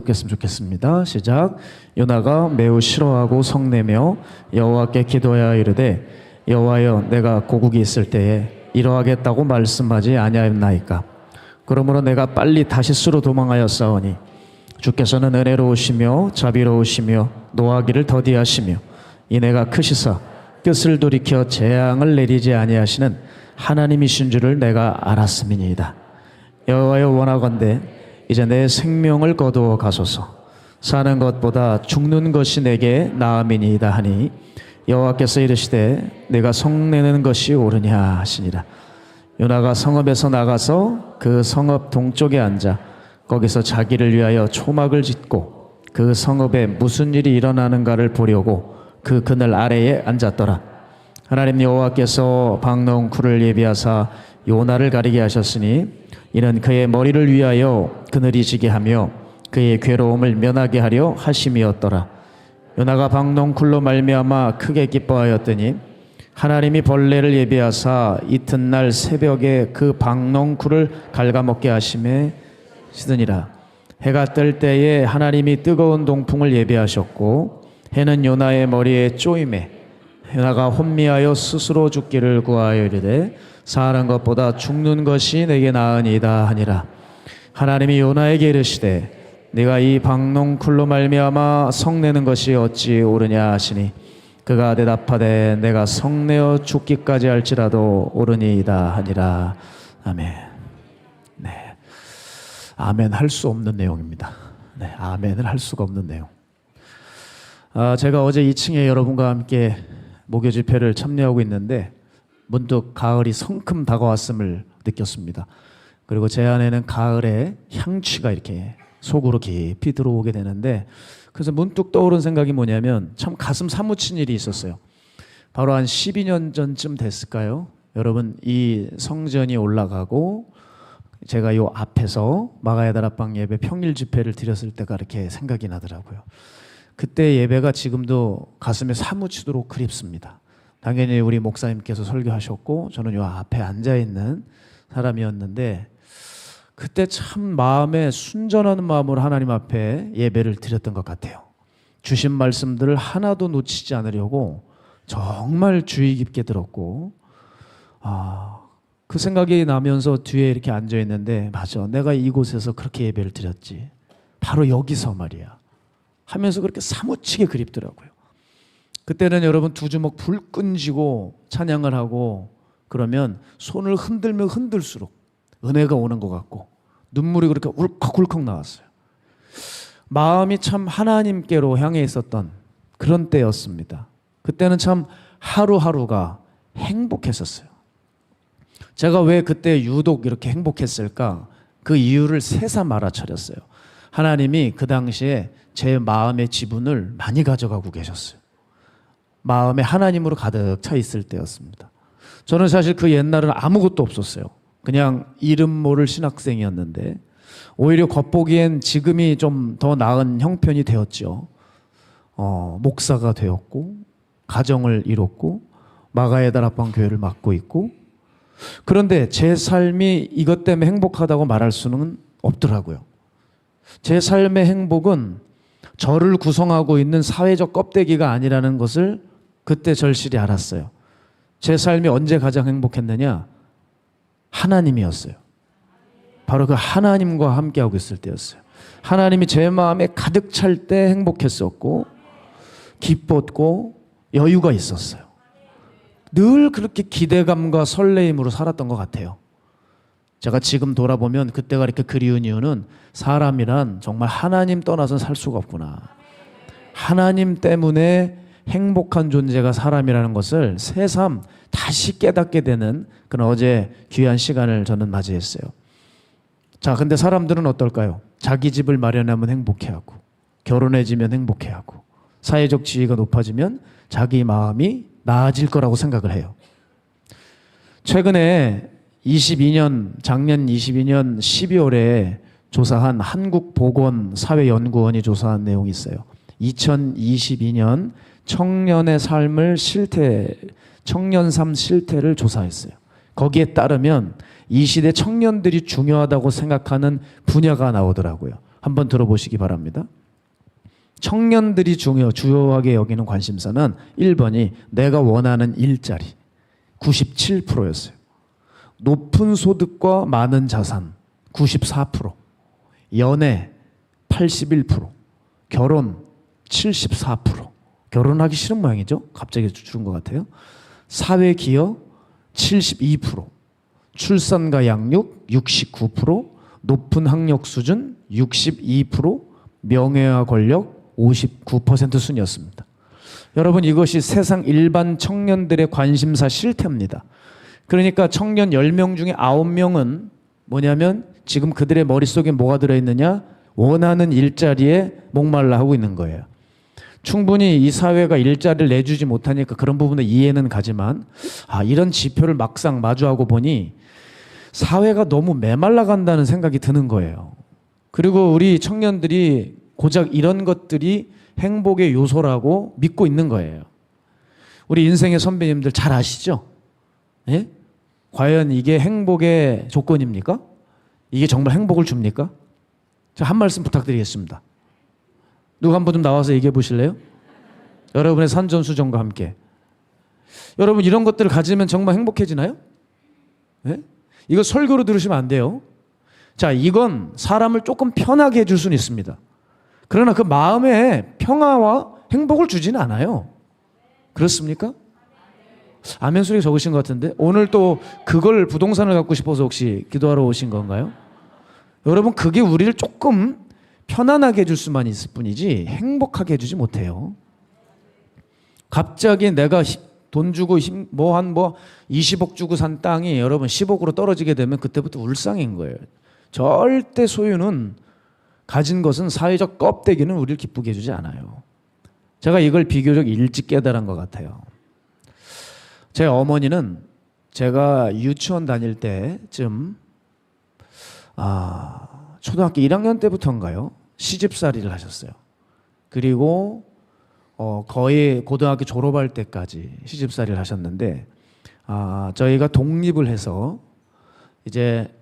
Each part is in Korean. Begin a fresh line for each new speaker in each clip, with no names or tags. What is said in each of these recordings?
했으면 좋겠습니다. 시작. 요나가 매우 싫어하고 성내며 여호와께 기도하여 이르되 여호와여 내가 고국이 있을 때에 이러하겠다고 말씀하지 아니하였나이까. 그러므로 내가 빨리 다시스로 도망하였사오니 주께서는 은혜로우시며 자비로우시며 노하기를 더디하시며 이내가 크시사 뜻을 돌이켜 재앙을 내리지 아니하시는 하나님이신 줄을 내가 알았음이니이다. 여호와여 원하건대 이제 내 생명을 거두어 가소서. 사는 것보다 죽는 것이 내게 나음이니이다 하니 여호와께서 이르시되 내가 성내는 것이 옳으냐 하시니라. 요나가 성읍에서 나가서 그 성읍 동쪽에 앉아 거기서 자기를 위하여 초막을 짓고 그 성읍에 무슨 일이 일어나는가를 보려고 그 그늘 아래에 앉았더라. 하나님 여호와께서 박농쿨을 예비하사 요나를 가리게 하셨으니 이는 그의 머리를 위하여 그늘이 지게 하며 그의 괴로움을 면하게 하려 하심이었더라. 요나가 박농쿨로 말미암아 크게 기뻐하였더니 하나님이 벌레를 예비하사 이튿날 새벽에 그 박농쿨을 갉아먹게 하심에 시드니라. 해가 뜰 때에 하나님이 뜨거운 동풍을 예비하셨고 해는 요나의 머리에 쪼임에 요나가 혼미하여 스스로 죽기를 구하여 이르되 사는 것보다 죽는 것이 내게 나으니이다 하니라. 하나님이 요나에게 이르시되 네가 이 박농쿨로 말미암아 성내는 것이 어찌 옳으냐 하시니 그가 대답하되 내가 성내어 죽기까지 할지라도 옳으니이다 하니라. 아멘. 네, 아멘 할 수 없는 내용입니다. 네, 아멘을 할 수가 없는 내용. 제가 어제 2층에 여러분과 함께 목요 집회를 참여하고 있는데 문득 가을이 성큼 다가왔음을 느꼈습니다. 그리고 제 안에는 가을의 향취가 이렇게 속으로 깊이 들어오게 되는데 그래서 문득 떠오른 생각이 뭐냐면 참 가슴 사무친 일이 있었어요. 바로 한 12년 전쯤 됐을까요? 여러분 이 성전이 올라가고 제가 요 앞에서 마가야 다락방 예배 평일 집회를 드렸을 때가 이렇게 생각이 나더라고요. 그때 예배가 지금도 가슴에 사무치도록 그립습니다. 당연히 우리 목사님께서 설교하셨고 저는 요 앞에 앉아있는 사람이었는데 그때 참 마음에 순전한 마음으로 하나님 앞에 예배를 드렸던 것 같아요. 주신 말씀들을 하나도 놓치지 않으려고 정말 주의 깊게 들었고 그 생각이 나면서 뒤에 이렇게 앉아있는데 맞아 내가 이곳에서 그렇게 예배를 드렸지 바로 여기서 말이야 하면서 그렇게 사무치게 그립더라고요. 그때는 여러분 두 주먹 불 끈지고 찬양을 하고 그러면 손을 흔들면 흔들수록 은혜가 오는 것 같고 눈물이 그렇게 울컥울컥 나왔어요. 마음이 참 하나님께로 향해 있었던 그런 때였습니다. 그때는 참 하루하루가 행복했었어요. 제가 왜 그때 유독 이렇게 행복했을까? 그 이유를 새삼 알아차렸어요. 하나님이 그 당시에 제 마음의 지분을 많이 가져가고 계셨어요. 마음에 하나님으로 가득 차 있을 때였습니다. 저는 사실 그 옛날은 아무것도 없었어요. 그냥 이름 모를 신학생이었는데 오히려 겉보기엔 지금이 좀 더 나은 형편이 되었죠. 목사가 되었고 가정을 이뤘고 마가야 다락방 교회를 맡고 있고 그런데 제 삶이 이것 때문에 행복하다고 말할 수는 없더라고요. 제 삶의 행복은 저를 구성하고 있는 사회적 껍데기가 아니라는 것을 그때 절실히 알았어요. 제 삶이 언제 가장 행복했느냐? 하나님이었어요. 바로 그 하나님과 함께하고 있을 때였어요. 하나님이 제 마음에 가득 찰 때 행복했었고 기뻤고 여유가 있었어요. 늘 그렇게 기대감과 설레임으로 살았던 것 같아요. 제가 지금 돌아보면 그때가 이렇게 그리운 이유는 사람이란 정말 하나님 떠나서는 살 수가 없구나. 하나님 때문에 행복한 존재가 사람이라는 것을 새삼 다시 깨닫게 되는 그런 어제 귀한 시간을 저는 맞이했어요. 자, 근데 사람들은 어떨까요? 자기 집을 마련하면 행복해하고 결혼해지면 행복해하고 사회적 지위가 높아지면 자기 마음이 나아질 거라고 생각을 해요. 최근에 작년 22년 12월에 조사한 한국보건사회연구원이 조사한 내용이 있어요. 2022년 청년의 삶을 청년 삶 실태를 조사했어요. 거기에 따르면 이 시대 청년들이 중요하다고 생각하는 분야가 나오더라고요. 한번 들어보시기 바랍니다. 청년들이 주요하게 여기는 관심사는 1번이 내가 원하는 일자리 97%였어요. 높은 소득과 많은 자산 94%, 연애 81%, 결혼 74%. 결혼하기 싫은 모양이죠. 갑자기 줄은 것 같아요. 사회기여 72%, 출산과 양육 69%, 높은 학력 수준 62%, 명예와 권력 59% 순이었습니다. 여러분, 이것이 세상 일반 청년들의 관심사 실태입니다. 그러니까 청년 10명 중에 9명은 뭐냐면 지금 그들의 머릿속에 뭐가 들어있느냐? 원하는 일자리에 목말라 하고 있는 거예요. 충분히 이 사회가 일자리를 내주지 못하니까 그런 부분에 이해는 가지만 이런 지표를 막상 마주하고 보니 사회가 너무 메말라 간다는 생각이 드는 거예요. 그리고 우리 청년들이 고작 이런 것들이 행복의 요소라고 믿고 있는 거예요. 우리 인생의 선배님들 잘 아시죠? 예? 과연 이게 행복의 조건입니까? 이게 정말 행복을 줍니까? 자, 한 말씀 부탁드리겠습니다. 누가 한 번 좀 나와서 얘기해 보실래요? 여러분의 산전수전과 함께. 여러분, 이런 것들을 가지면 정말 행복해지나요? 네? 이거 설교로 들으시면 안 돼요. 자, 이건 사람을 조금 편하게 해줄 수는 있습니다. 그러나 그 마음에 평화와 행복을 주지는 않아요. 그렇습니까? 아멘 소리 적으신 것 같은데 오늘 또 그걸 부동산을 갖고 싶어서 혹시 기도하러 오신 건가요? 여러분, 그게 우리를 조금 편안하게 해줄 수만 있을 뿐이지 행복하게 해주지 못해요. 갑자기 내가 돈 주고 한 20억 주고 산 땅이 여러분 10억으로 떨어지게 되면 그때부터 울상인 거예요. 절대 소유는 가진 것은 사회적 껍데기는 우리를 기쁘게 해주지 않아요. 제가 이걸 비교적 일찍 깨달은 것 같아요. 제 어머니는 제가 유치원 다닐 때쯤 초등학교 1학년 때부터인가요? 시집살이를 하셨어요. 그리고 거의 고등학교 졸업할 때까지 시집살이를 하셨는데 저희가 독립을 해서 이제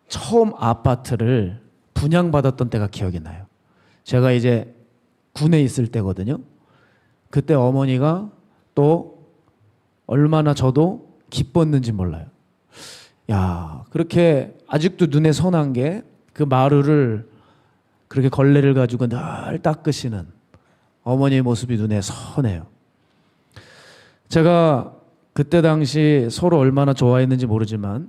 처음 아파트를 분양받았던 때가 기억이 나요. 제가 이제 군에 있을 때거든요. 그때 어머니가 또 얼마나 저도 기뻤는지 몰라요. 야, 그렇게 아직도 눈에 선한 게 그 마루를 그렇게 걸레를 가지고 늘 닦으시는 어머니의 모습이 눈에 선해요. 제가 그때 당시 서로 얼마나 좋아했는지 모르지만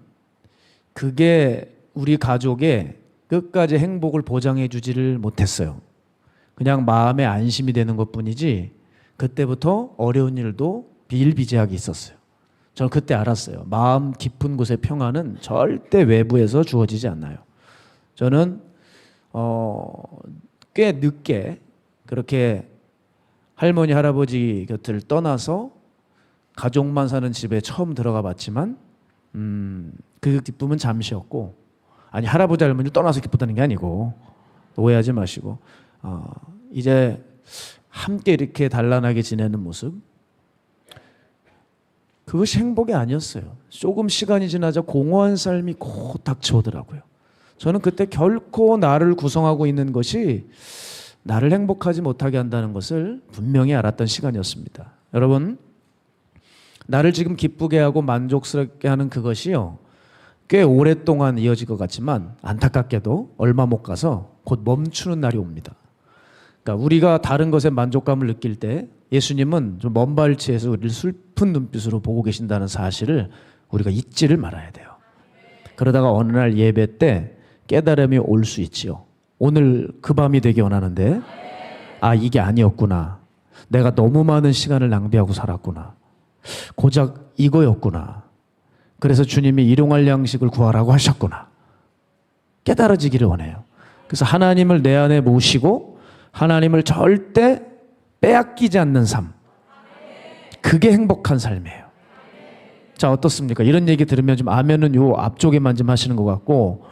그게 우리 가족의 끝까지 행복을 보장해 주지를 못했어요. 그냥 마음에 안심이 되는 것뿐이지 그때부터 어려운 일도 비일비재하게 있었어요. 저는 그때 알았어요. 마음 깊은 곳의 평안은 절대 외부에서 주어지지 않나요. 저는 꽤 늦게 그렇게 할머니 할아버지 곁을 떠나서 가족만 사는 집에 처음 들어가 봤지만 그 기쁨은 잠시였고, 아니 할아버지 할머니를 떠나서 기쁘다는 게 아니고 오해하지 마시고 이제 함께 이렇게 단란하게 지내는 모습, 그것이 행복이 아니었어요. 조금 시간이 지나자 공허한 삶이 곧 닥쳐오더라고요. 저는 그때 결코 나를 구성하고 있는 것이 나를 행복하지 못하게 한다는 것을 분명히 알았던 시간이었습니다. 여러분, 나를 지금 기쁘게 하고 만족스럽게 하는 그것이요, 꽤 오랫동안 이어질 것 같지만 안타깝게도 얼마 못 가서 곧 멈추는 날이 옵니다. 그러니까 우리가 다른 것에 만족감을 느낄 때 예수님은 좀 먼 발치에서 우리를 슬픈 눈빛으로 보고 계신다는 사실을 우리가 잊지를 말아야 돼요. 그러다가 어느 날 예배 때 깨달음이 올 수 있지요. 오늘 그 밤이 되기 원하는데 이게 아니었구나. 내가 너무 많은 시간을 낭비하고 살았구나. 고작 이거였구나. 그래서 주님이 일용할 양식을 구하라고 하셨구나. 깨달아지기를 원해요. 그래서 하나님을 내 안에 모시고 하나님을 절대 빼앗기지 않는 삶, 그게 행복한 삶이에요. 자, 어떻습니까? 이런 얘기 들으면 좀 아멘은 요 앞쪽에만 좀 하시는 것 같고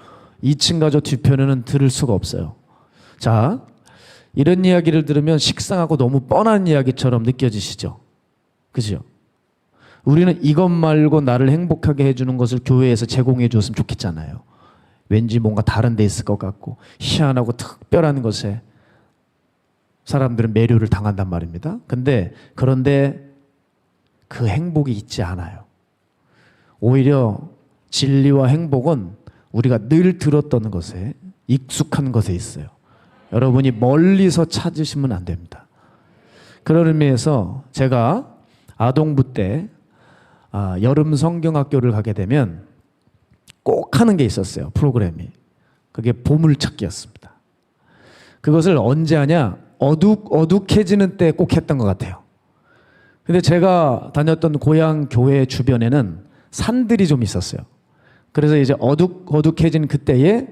2층 가족 뒤편에는 들을 수가 없어요. 자, 이런 이야기를 들으면 식상하고 너무 뻔한 이야기처럼 느껴지시죠? 그죠? 우리는 이것 말고 나를 행복하게 해주는 것을 교회에서 제공해 주었으면 좋겠잖아요. 왠지 뭔가 다른 데 있을 것 같고 희한하고 특별한 것에 사람들은 매료를 당한단 말입니다. 그런데 그 행복이 있지 않아요. 오히려 진리와 행복은 우리가 늘 들었던 것에, 익숙한 것에 있어요. 여러분이 멀리서 찾으시면 안 됩니다. 그런 의미에서 제가 아동부 때 여름 성경학교를 가게 되면 꼭 하는 게 있었어요. 프로그램이. 그게 보물찾기였습니다. 그것을 언제 하냐? 어둑해지는 때 꼭 했던 것 같아요. 근데 제가 다녔던 고향 교회 주변에는 산들이 좀 있었어요. 그래서 이제 어둑해진 그때에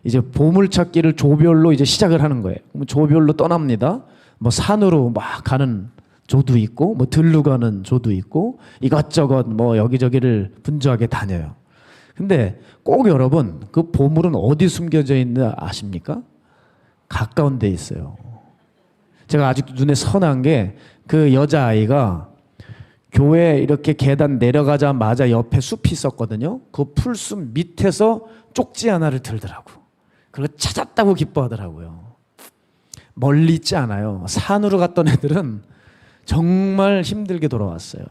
이제 보물찾기를 조별로 이제 시작을 하는 거예요. 조별로 떠납니다. 뭐 산으로 막 가는 조도 있고, 뭐 들로 가는 조도 있고, 이것저것 뭐 여기저기를 분주하게 다녀요. 근데 꼭 여러분, 그 보물은 어디 숨겨져 있나 아십니까? 가까운 데 있어요. 제가 아직도 눈에 선한 게 그 여자아이가 교회 이렇게 계단 내려가자마자 옆에 숲이 있었거든요. 그 풀숲 밑에서 쪽지 하나를 들더라고. 그걸 찾았다고 기뻐하더라고요. 멀리 있지 않아요. 산으로 갔던 애들은 정말 힘들게 돌아왔어요.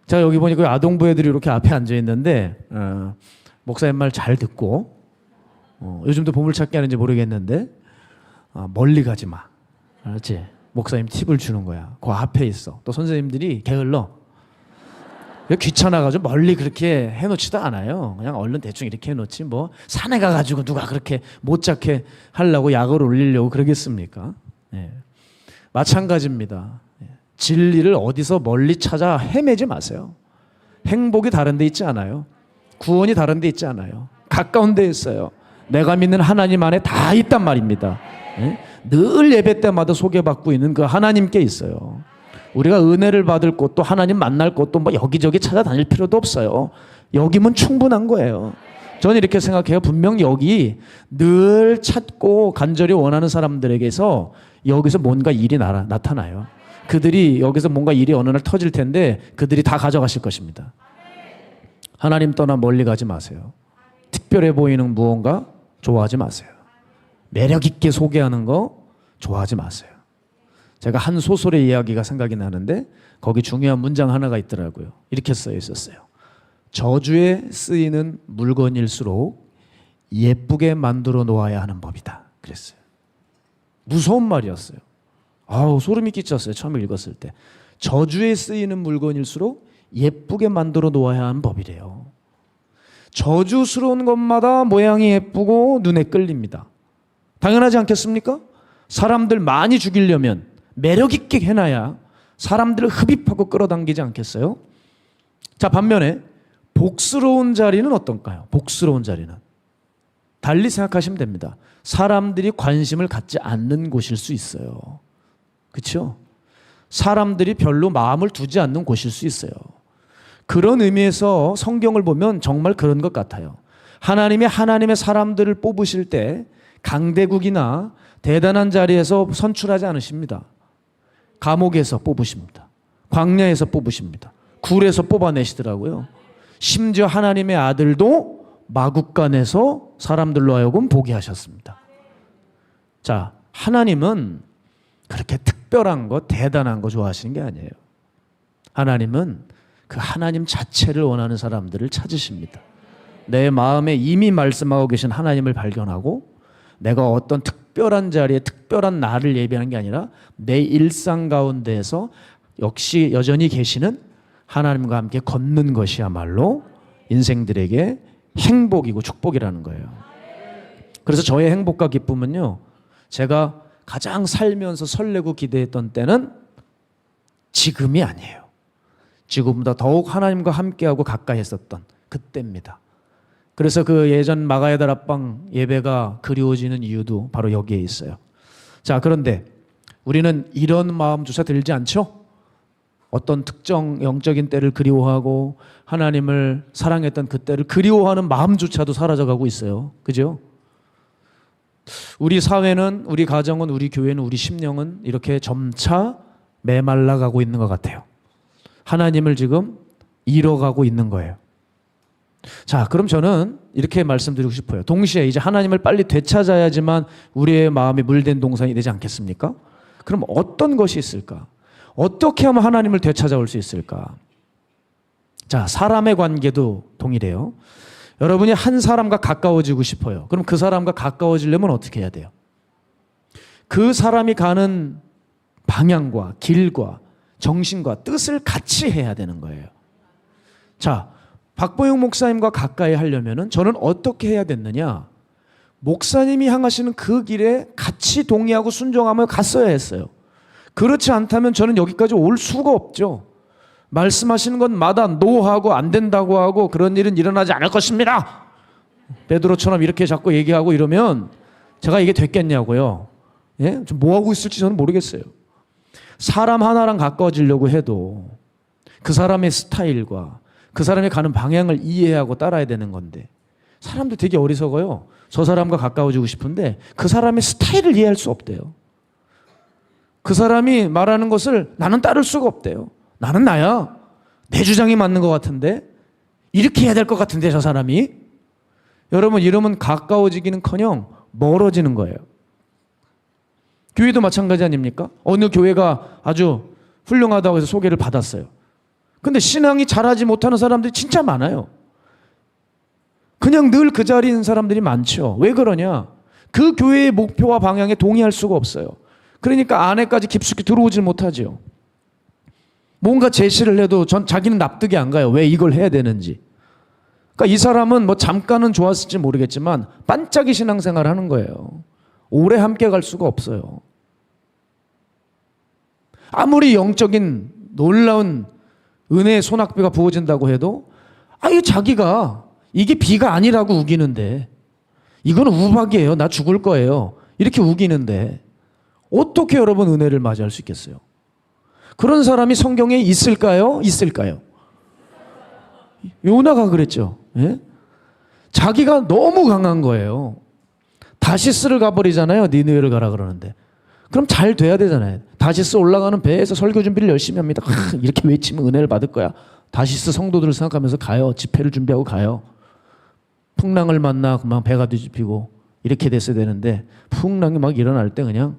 제가 여기 보니까 아동부 애들이 이렇게 앞에 앉아 있는데 목사님 말 잘 듣고 요즘도 보물찾기 하는지 모르겠는데 멀리 가지 마. 알았지? 목사님 팁을 주는 거야. 그 앞에 있어. 또 선생님들이 게을러. 귀찮아가지고 멀리 그렇게 해놓지도 않아요. 그냥 얼른 대충 이렇게 해놓지 뭐 산에 가가지고 누가 그렇게 못 잡게 하려고 약을 올리려고 그러겠습니까? 네. 마찬가지입니다. 진리를 어디서 멀리 찾아 헤매지 마세요. 행복이 다른 데 있지 않아요. 구원이 다른 데 있지 않아요. 가까운 데 있어요. 내가 믿는 하나님 안에 다 있단 말입니다. 네? 늘 예배 때마다 소개받고 있는 그 하나님께 있어요. 우리가 은혜를 받을 곳도 하나님 만날 곳도 뭐 여기저기 찾아다닐 필요도 없어요. 여기면 충분한 거예요. 저는 이렇게 생각해요. 분명 여기 늘 찾고 간절히 원하는 사람들에게서 여기서 뭔가 일이 나타나요. 그들이 여기서 뭔가 일이 어느 날 터질 텐데 그들이 다 가져가실 것입니다. 하나님 떠나 멀리 가지 마세요. 특별해 보이는 무언가 좋아하지 마세요. 매력 있게 소개하는 거 좋아하지 마세요. 제가 한 소설의 이야기가 생각이 나는데 거기 중요한 문장 하나가 있더라고요. 이렇게 쓰여 있었어요. 저주에 쓰이는 물건일수록 예쁘게 만들어 놓아야 하는 법이다. 그랬어요. 무서운 말이었어요. 아우, 소름이 끼쳤어요. 처음 읽었을 때. 저주에 쓰이는 물건일수록 예쁘게 만들어 놓아야 하는 법이래요. 저주스러운 것마다 모양이 예쁘고 눈에 끌립니다. 당연하지 않겠습니까? 사람들 많이 죽이려면 매력 있게 해놔야 사람들을 흡입하고 끌어당기지 않겠어요? 자, 반면에 복스러운 자리는 어떤가요? 복스러운 자리는 달리 생각하시면 됩니다. 사람들이 관심을 갖지 않는 곳일 수 있어요. 그렇죠? 사람들이 별로 마음을 두지 않는 곳일 수 있어요. 그런 의미에서 성경을 보면 정말 그런 것 같아요. 하나님의 사람들을 뽑으실 때 강대국이나 대단한 자리에서 선출하지 않으십니다. 감옥에서 뽑으십니다. 광야에서 뽑으십니다. 굴에서 뽑아내시더라고요. 심지어 하나님의 아들도 마국간에서 사람들로 하여금 보게 하셨습니다. 자, 하나님은 그렇게 특별한 거, 대단한 거 좋아하시는 게 아니에요. 하나님은 그 하나님 자체를 원하는 사람들을 찾으십니다. 내 마음에 이미 말씀하고 계신 하나님을 발견하고 내가 어떤 특별한 자리에 특별한 나를 예배하는 게 아니라 내 일상 가운데에서 역시 여전히 계시는 하나님과 함께 걷는 것이야말로 인생들에게 행복이고 축복이라는 거예요. 그래서 저의 행복과 기쁨은요, 제가 가장 살면서 설레고 기대했던 때는 지금이 아니에요. 지금보다 더욱 하나님과 함께하고 가까이 했었던 그때입니다. 그래서 그 예전 마가의 다락방 예배가 그리워지는 이유도 바로 여기에 있어요. 자, 그런데 우리는 이런 마음조차 들지 않죠? 어떤 특정 영적인 때를 그리워하고 하나님을 사랑했던 그 때를 그리워하는 마음조차도 사라져가고 있어요. 그죠? 우리 사회는, 우리 가정은, 우리 교회는, 우리 심령은 이렇게 점차 메말라가고 있는 것 같아요. 하나님을 지금 잃어가고 있는 거예요. 자, 그럼 저는 이렇게 말씀드리고 싶어요. 동시에 이제 하나님을 빨리 되찾아야지만 우리의 마음이 물된 동산이 되지 않겠습니까? 그럼 어떤 것이 있을까? 어떻게 하면 하나님을 되찾아올 수 있을까? 자, 사람의 관계도 동일해요. 여러분이 한 사람과 가까워지고 싶어요. 그럼 그 사람과 가까워지려면 어떻게 해야 돼요? 그 사람이 가는 방향과 길과 정신과 뜻을 같이 해야 되는 거예요. 자, 박보영 목사님과 가까이 하려면 저는 어떻게 해야 됐느냐? 목사님이 향하시는 그 길에 같이 동의하고 순종하며 갔어야 했어요. 그렇지 않다면 저는 여기까지 올 수가 없죠. 말씀하시는 것마다 노하고 안 된다고 하고 그런 일은 일어나지 않을 것입니다. 베드로처럼 이렇게 자꾸 얘기하고 이러면 제가 이게 됐겠냐고요. 예? 좀 뭐 하고 있을지 저는 모르겠어요. 사람 하나랑 가까워지려고 해도 그 사람의 스타일과 그 사람이 가는 방향을 이해하고 따라야 되는 건데 사람도 되게 어리석어요. 저 사람과 가까워지고 싶은데 그 사람의 스타일을 이해할 수 없대요. 그 사람이 말하는 것을 나는 따를 수가 없대요. 나는 나야. 내 주장이 맞는 것 같은데 이렇게 해야 될 것 같은데 저 사람이. 여러분 이러면 가까워지기는커녕 멀어지는 거예요. 교회도 마찬가지 아닙니까? 어느 교회가 아주 훌륭하다고 해서 소개를 받았어요. 근데 신앙이 잘하지 못하는 사람들이 진짜 많아요. 그냥 늘 그 자리에 있는 사람들이 많죠. 왜 그러냐? 그 교회의 목표와 방향에 동의할 수가 없어요. 그러니까 안에까지 깊숙이 들어오질 못하죠. 뭔가 제시를 해도 자기는 납득이 안 가요. 왜 이걸 해야 되는지. 그러니까 이 사람은 뭐 잠깐은 좋았을지 모르겠지만 반짝이 신앙생활을 하는 거예요. 오래 함께 갈 수가 없어요. 아무리 영적인 놀라운 은혜의 소낙비가 부어진다고 해도 아유 자기가 이게 비가 아니라고 우기는데 이거는 우박이에요. 나 죽을 거예요. 이렇게 우기는데 어떻게 여러분 은혜를 맞이할 수 있겠어요? 그런 사람이 성경에 있을까요? 있을까요? 요나가 그랬죠. 예? 자기가 너무 강한 거예요. 다시스를 가버리잖아요. 니느웨를 가라 그러는데. 그럼 잘 돼야 되잖아요. 다시스 올라가는 배에서 설교 준비를 열심히 합니다. 이렇게 외치면 은혜를 받을 거야. 다시스 성도들을 생각하면서 가요. 집회를 준비하고 가요. 풍랑을 만나 그만 배가 뒤집히고 이렇게 됐어야 되는데 풍랑이 막 일어날 때 그냥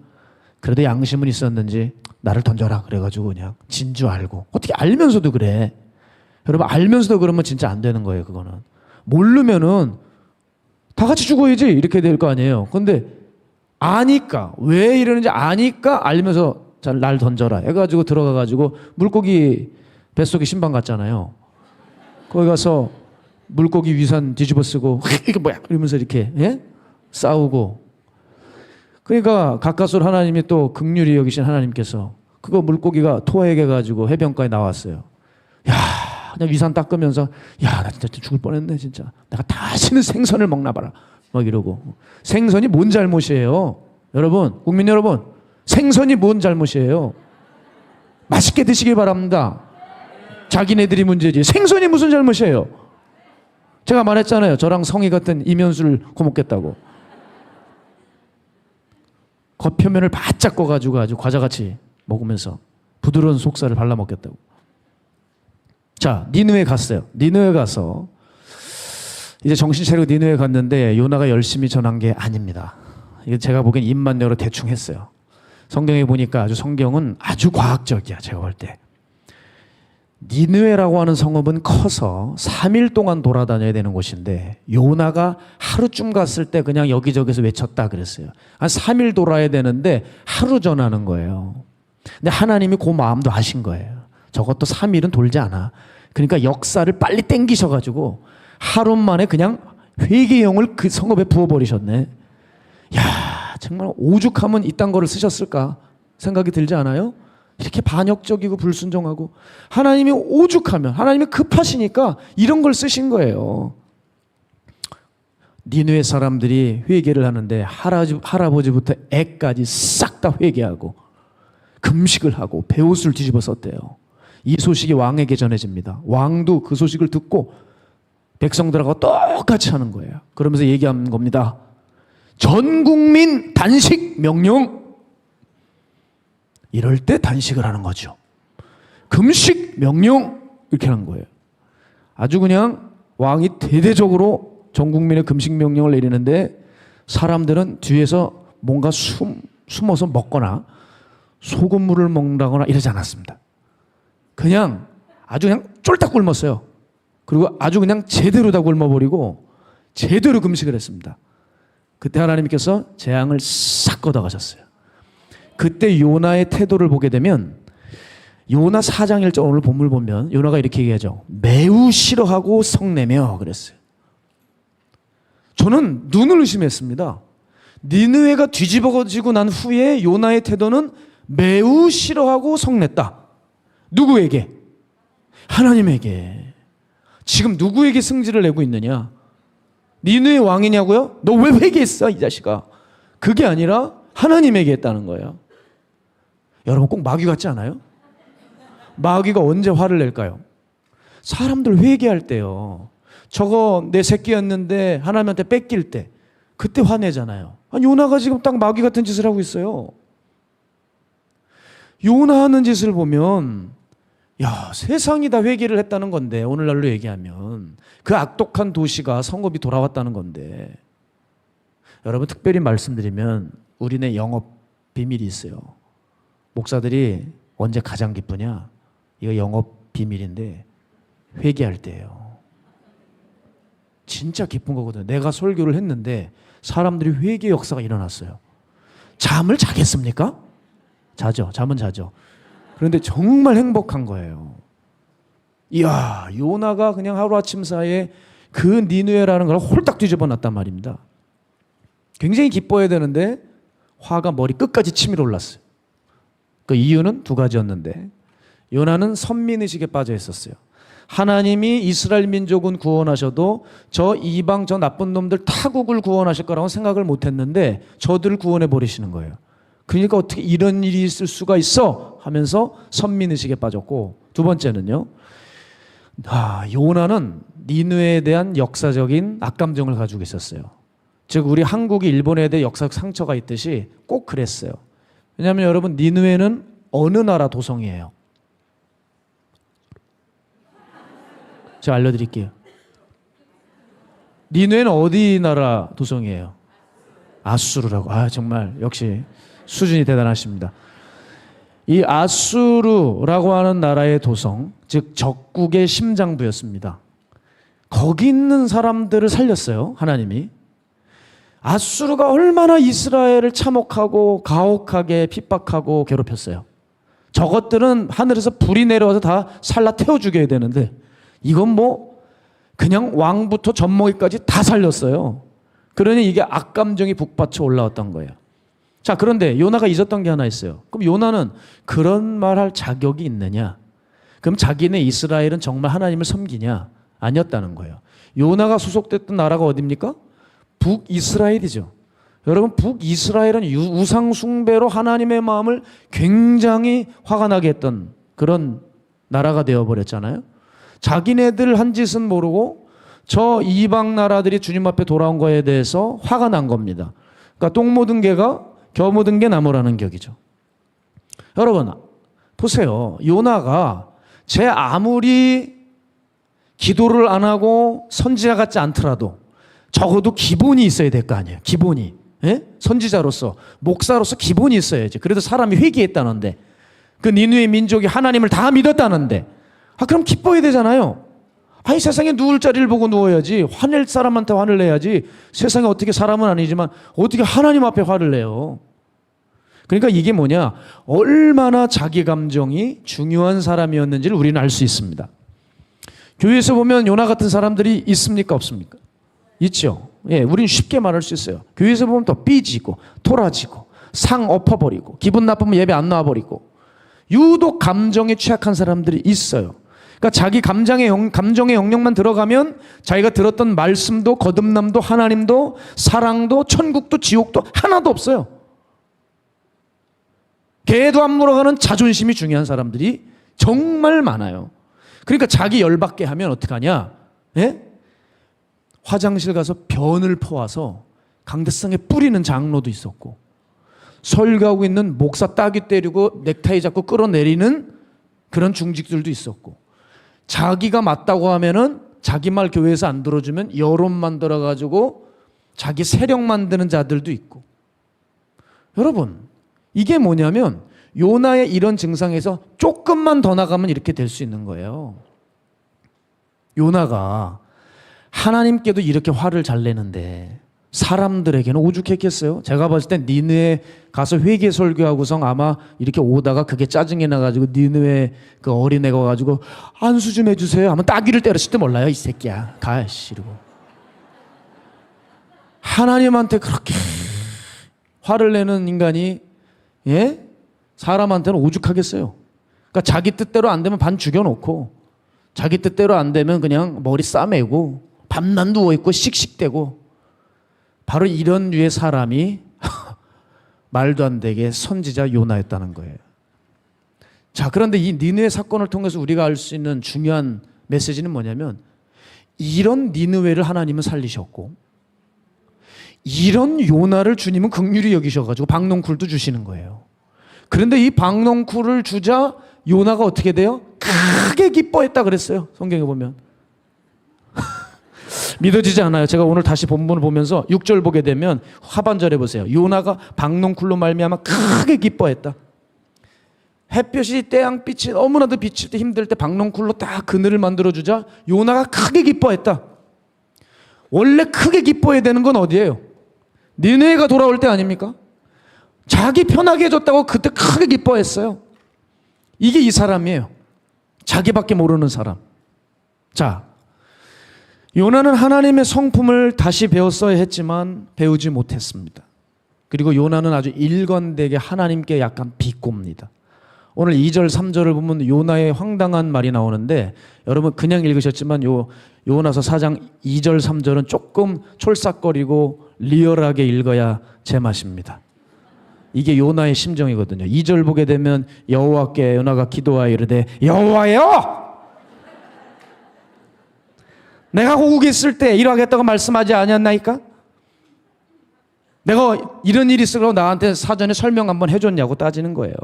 그래도 양심은 있었는지 나를 던져라 그래가지고 그냥 진 줄 알고. 어떻게 알면서도 그래. 여러분 알면서도 그러면 진짜 안 되는 거예요. 그거는. 모르면은 다 같이 죽어야지 이렇게 될 거 아니에요. 근데 아니까 왜 이러는지 아니까 알면서 날 던져라 해가지고 들어가가지고 물고기 뱃속에 신방 갔잖아요. 거기 가서 물고기 위산 뒤집어 쓰고 이게 뭐야 이러면서 이렇게 예? 싸우고. 그러니까 가까스로 하나님이 또 긍휼히 여기신 하나님께서 그거 물고기가 토해가지고 해변가에 나왔어요. 야 그냥 위산 닦으면서 야 나 진짜 죽을 뻔했네 진짜. 내가 다시는 생선을 먹나 봐라. 막 이러고. 생선이 뭔 잘못이에요? 여러분 국민 여러분 생선이 뭔 잘못이에요? 맛있게 드시기 바랍니다. 자기네들이 문제지 생선이 무슨 잘못이에요? 제가 말했잖아요. 저랑 성이 같은 이면수를 거먹겠다고. 겉표면을 바짝 꺼가지고 아주 과자같이 먹으면서 부드러운 속살을 발라먹겠다고. 자, 니느웨 갔어요. 니느웨 가서 이제 정신 차리고 니느웨 갔는데 요나가 열심히 전한 게 아닙니다. 이게 제가 보기엔 입만 열어 대충 했어요. 성경에 보니까 성경은 아주 과학적이야. 제가 볼 때. 니느웨라고 하는 성읍은 커서 3일 동안 돌아다녀야 되는 곳인데 요나가 하루쯤 갔을 때 그냥 여기저기서 외쳤다 그랬어요. 한 3일 돌아야 되는데 하루 전하는 거예요. 근데 하나님이 그 마음도 하신 거예요. 저것도 3일은 돌지 않아. 그러니까 역사를 빨리 땡기셔가지고 하루 만에 그냥 회개용을 그 성읍에 부어버리셨네. 야 정말 오죽하면 이딴 거를 쓰셨을까 생각이 들지 않아요? 이렇게 반역적이고 불순종하고 하나님이 오죽하면 하나님이 급하시니까 이런 걸 쓰신 거예요. 니느웨 사람들이 회개를 하는데 할아버지부터 애까지 싹 다 회개하고 금식을 하고 베옷을 뒤집어 썼대요. 이 소식이 왕에게 전해집니다. 왕도 그 소식을 듣고 백성들하고 똑같이 하는 거예요. 그러면서 얘기하는 겁니다. 전 국민 단식 명령. 이럴 때 단식을 하는 거죠. 금식 명령 이렇게 하는 거예요. 아주 그냥 왕이 대대적으로 전 국민의 금식 명령을 내리는데 사람들은 뒤에서 뭔가 숨어서 먹거나 소금물을 먹는다거나 이러지 않았습니다. 그냥 아주 그냥 쫄딱 굶었어요. 그리고 아주 그냥 제대로 다 굶어버리고 제대로 금식을 했습니다. 그때 하나님께서 재앙을 싹 걷어가셨어요. 그때 요나의 태도를 보게 되면 요나 4장 1절 오늘 본문을 보면 요나가 이렇게 얘기하죠. 매우 싫어하고 성내며 그랬어요. 저는 눈을 의심했습니다. 니느웨가 뒤집어지고 난 후에 요나의 태도는 매우 싫어하고 성냈다. 누구에게? 하나님에게. 지금 누구에게 승질을 내고 있느냐? 니느웨 왕이냐고요? 너 왜 회개했어 이 자식아? 그게 아니라 하나님에게 했다는 거예요. 여러분 꼭 마귀 같지 않아요? 마귀가 언제 화를 낼까요? 사람들 회개할 때요. 저거 내 새끼였는데 하나님한테 뺏길 때 그때 화내잖아요. 아니, 요나가 지금 딱 마귀 같은 짓을 하고 있어요. 요나 하는 짓을 보면 야, 세상이 다 회개를 했다는 건데 오늘날로 얘기하면 그 악독한 도시가 성읍이 돌아왔다는 건데 여러분 특별히 말씀드리면 우리네 영업 비밀이 있어요. 목사들이 언제 가장 기쁘냐? 이거 영업 비밀인데 회개할 때예요. 진짜 기쁜 거거든요. 내가 설교를 했는데 사람들이 회개 역사가 일어났어요. 잠을 자겠습니까? 자죠. 잠은 자죠. 그런데 정말 행복한 거예요. 이야, 요나가 그냥 하루아침 사이에 그 니느웨라는 걸 홀딱 뒤집어 놨단 말입니다. 굉장히 기뻐해야 되는데 화가 머리 끝까지 치밀어 올랐어요. 그 이유는 두 가지였는데 요나는 선민의식에 빠져 있었어요. 하나님이 이스라엘 민족은 구원하셔도 저 이방 저 나쁜 놈들 타국을 구원하실 거라고 생각을 못했는데 저들을 구원해 버리시는 거예요. 그러니까 어떻게 이런 일이 있을 수가 있어 하면서 선민의식에 빠졌고, 두 번째는요, 요나는 니느웨에 대한 역사적인 악감정을 가지고 있었어요. 즉 우리 한국이 일본에 대해 역사적 상처가 있듯이 꼭 그랬어요. 왜냐하면 여러분 니느웨는 어느 나라 도성이에요? 제가 알려드릴게요. 니느웨는 어디 나라 도성이에요? 아수르라고. 아, 정말 역시 수준이 대단하십니다. 이 아수르라고 하는 나라의 도성, 즉 적국의 심장부였습니다. 거기 있는 사람들을 살렸어요, 하나님이. 아수르가 얼마나 이스라엘을 참혹하고 가혹하게 핍박하고 괴롭혔어요. 저것들은 하늘에서 불이 내려와서 다 살라 태워 죽여야 되는데 이건 뭐 그냥 왕부터 젖먹이까지 다 살렸어요. 그러니 이게 악감정이 북받쳐 올라왔던 거예요. 자, 그런데 요나가 잊었던 게 하나 있어요. 그럼 요나는 그런 말 할 자격이 있느냐? 그럼 자기네 이스라엘은 정말 하나님을 섬기냐? 아니었다는 거예요. 요나가 소속됐던 나라가 어디입니까? 북이스라엘이죠. 여러분, 북이스라엘은 우상 숭배로 하나님의 마음을 굉장히 화가 나게 했던 그런 나라가 되어버렸잖아요. 자기네들 한 짓은 모르고 저 이방 나라들이 주님 앞에 돌아온 거에 대해서 화가 난 겁니다. 그러니까 똥 묻은 개가 겨 묻은 게 나무라는 격이죠. 여러분 보세요. 요나가 제 아무리 기도를 안 하고 선지자 같지 않더라도 적어도 기본이 있어야 될 거 아니에요. 기본이. 예? 선지자로서 목사로서 기본이 있어야지. 그래도 사람이 회개했다는데 그 니느웨 민족이 하나님을 다 믿었다는데 그럼 기뻐해야 되잖아요. 아니 세상에 누울 자리를 보고 누워야지. 화낼 사람한테 화를 내야지. 세상에 어떻게 사람은 아니지만 어떻게 하나님 앞에 화를 내요. 그러니까 이게 뭐냐, 얼마나 자기 감정이 중요한 사람이었는지를 우리는 알 수 있습니다. 교회에서 보면 요나 같은 사람들이 있습니까 없습니까? 있죠. 예, 우리는 쉽게 말할 수 있어요. 교회에서 보면 더 삐지고 토라지고 상 엎어버리고 기분 나쁘면 예배 안 나와버리고 유독 감정에 취약한 사람들이 있어요. 그러니까 자기 감정의 영역만 들어가면 자기가 들었던 말씀도 거듭남도 하나님도 사랑도 천국도 지옥도 하나도 없어요. 개도 안 물어가는 자존심이 중요한 사람들이 정말 많아요. 그러니까 자기 열받게 하면 어떡하냐? 예? 화장실 가서 변을 퍼와서 강대상에 뿌리는 장로도 있었고, 설교하고 있는 목사 따귀 때리고 넥타이 잡고 끌어내리는 그런 중직들도 있었고, 자기가 맞다고 하면은 자기 말 교회에서 안 들어주면 여론 만들어가지고 자기 세력 만드는 자들도 있고. 여러분, 이게 뭐냐면 요나의 이런 증상에서 조금만 더 나가면 이렇게 될 수 있는 거예요. 요나가 하나님께도 이렇게 화를 잘 내는데 사람들에게는 오죽했겠어요? 제가 봤을 땐 니느에 가서 회개 설교하고서 아마 이렇게 오다가 그게 짜증이 나가지고 니느에 그 어린애가 와가지고 안수 좀 해주세요 하면 따귀를 때렸을지도 몰라요. 이 새끼야 가 이러고. 하나님한테 그렇게 화를 내는 인간이 사람한테는 오죽하겠어요. 그러니까 자기 뜻대로 안 되면 반 죽여놓고 자기 뜻대로 안 되면 그냥 머리 싸매고 밤낮 누워있고 씩씩대고, 바로 이런 류의 사람이 말도 안 되게 선지자 요나였다는 거예요. 자, 그런데 이 니느웨 사건을 통해서 우리가 알 수 있는 중요한 메시지는 뭐냐면, 이런 니느웨를 하나님은 살리셨고 이런 요나를 주님은 긍휼히 여기셔가지고 박농쿨도 주시는 거예요. 그런데 이 박농쿨을 주자 요나가 어떻게 돼요? 크게 기뻐했다 그랬어요. 성경에 보면. 믿어지지 않아요. 제가 오늘 다시 본문을 보면서 6절 보게 되면 하반절에 보세요. 요나가 박농쿨로 말미암아 크게 기뻐했다. 햇볕이 태양빛이 너무나도 비칠 때 힘들 때 박농쿨로 딱 그늘을 만들어주자 요나가 크게 기뻐했다. 원래 크게 기뻐해야 되는 건 어디예요? 니느웨가 돌아올 때 아닙니까? 자기 편하게 해줬다고 그때 크게 기뻐했어요. 이게 이 사람이에요. 자기밖에 모르는 사람. 자, 요나는 하나님의 성품을 다시 배웠어야 했지만 배우지 못했습니다. 그리고 요나는 아주 일관되게 하나님께 약간 비꼽니다. 오늘 2절 3절을 보면 요나의 황당한 말이 나오는데, 여러분 그냥 읽으셨지만 요나서 4장 2절 3절은 조금 촐싹거리고 리얼하게 읽어야 제맛입니다. 이게 요나의 심정이거든요. 2절 보게 되면 여호와께 요나가 기도하여 이르되 여호와여, 내가 고국에 있을 때 이러하겠다고 말씀하지 아니었나이까? 내가 이런 일이 있으라고 나한테 사전에 설명 한번 해줬냐고 따지는 거예요.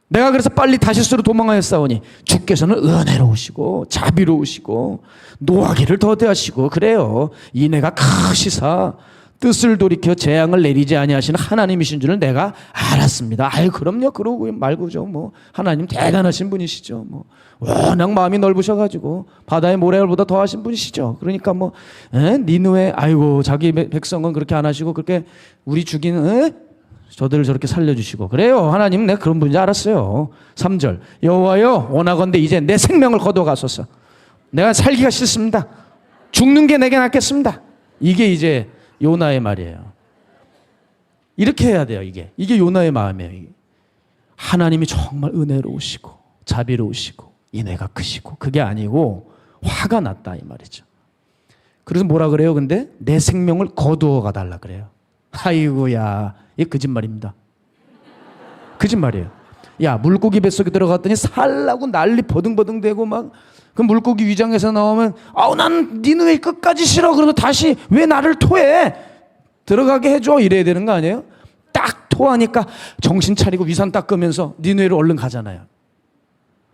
내가 그래서 빨리 다시스로 도망하였사오니 주께서는 은혜로우시고 자비로우시고 노하기를 더디하시고 그래요. 이내가 크시사 뜻을 돌이켜 재앙을 내리지 아니하시는 하나님이신 줄을 내가 알았습니다. 아유 그럼요. 그러고 말고죠. 뭐 하나님 대단하신 분이시죠. 뭐 워낙 마음이 넓으셔가지고 바다의 모래알보다 더하신 분이시죠. 그러니까 뭐 니느웨 아이고 자기 백성은 그렇게 안 하시고 그렇게 우리 죽이는 저들을 저렇게 살려주시고 그래요. 하나님 내가 그런 분인지 알았어요. 3절 여호와여 원하건대 이제 내 생명을 거둬가소서. 내가 살기가 싫습니다. 죽는 게 내게 낫겠습니다. 이게 이제 요나의 말이에요. 이렇게 해야 돼요. 이게 요나의 마음이에요. 이게. 하나님이 정말 은혜로우시고 자비로우시고 인애가 크시고 그게 아니고 화가 났다 이 말이죠. 그래서 뭐라 그래요? 근데 내 생명을 거두어 가달라 그래요. 아이고야, 이게 거짓말입니다. 거짓말이에요. 야, 물고기 뱃속에 들어갔더니 살라고 난리 버둥버둥대고 막 그 물고기 위장에서 나오면 아우 난 니느웨 끝까지 싫어. 그러고 다시 왜 나를 토해? 들어가게 해줘. 이래야 되는 거 아니에요? 딱 토하니까 정신 차리고 위산 닦으면서 니느웨로 얼른 가잖아요.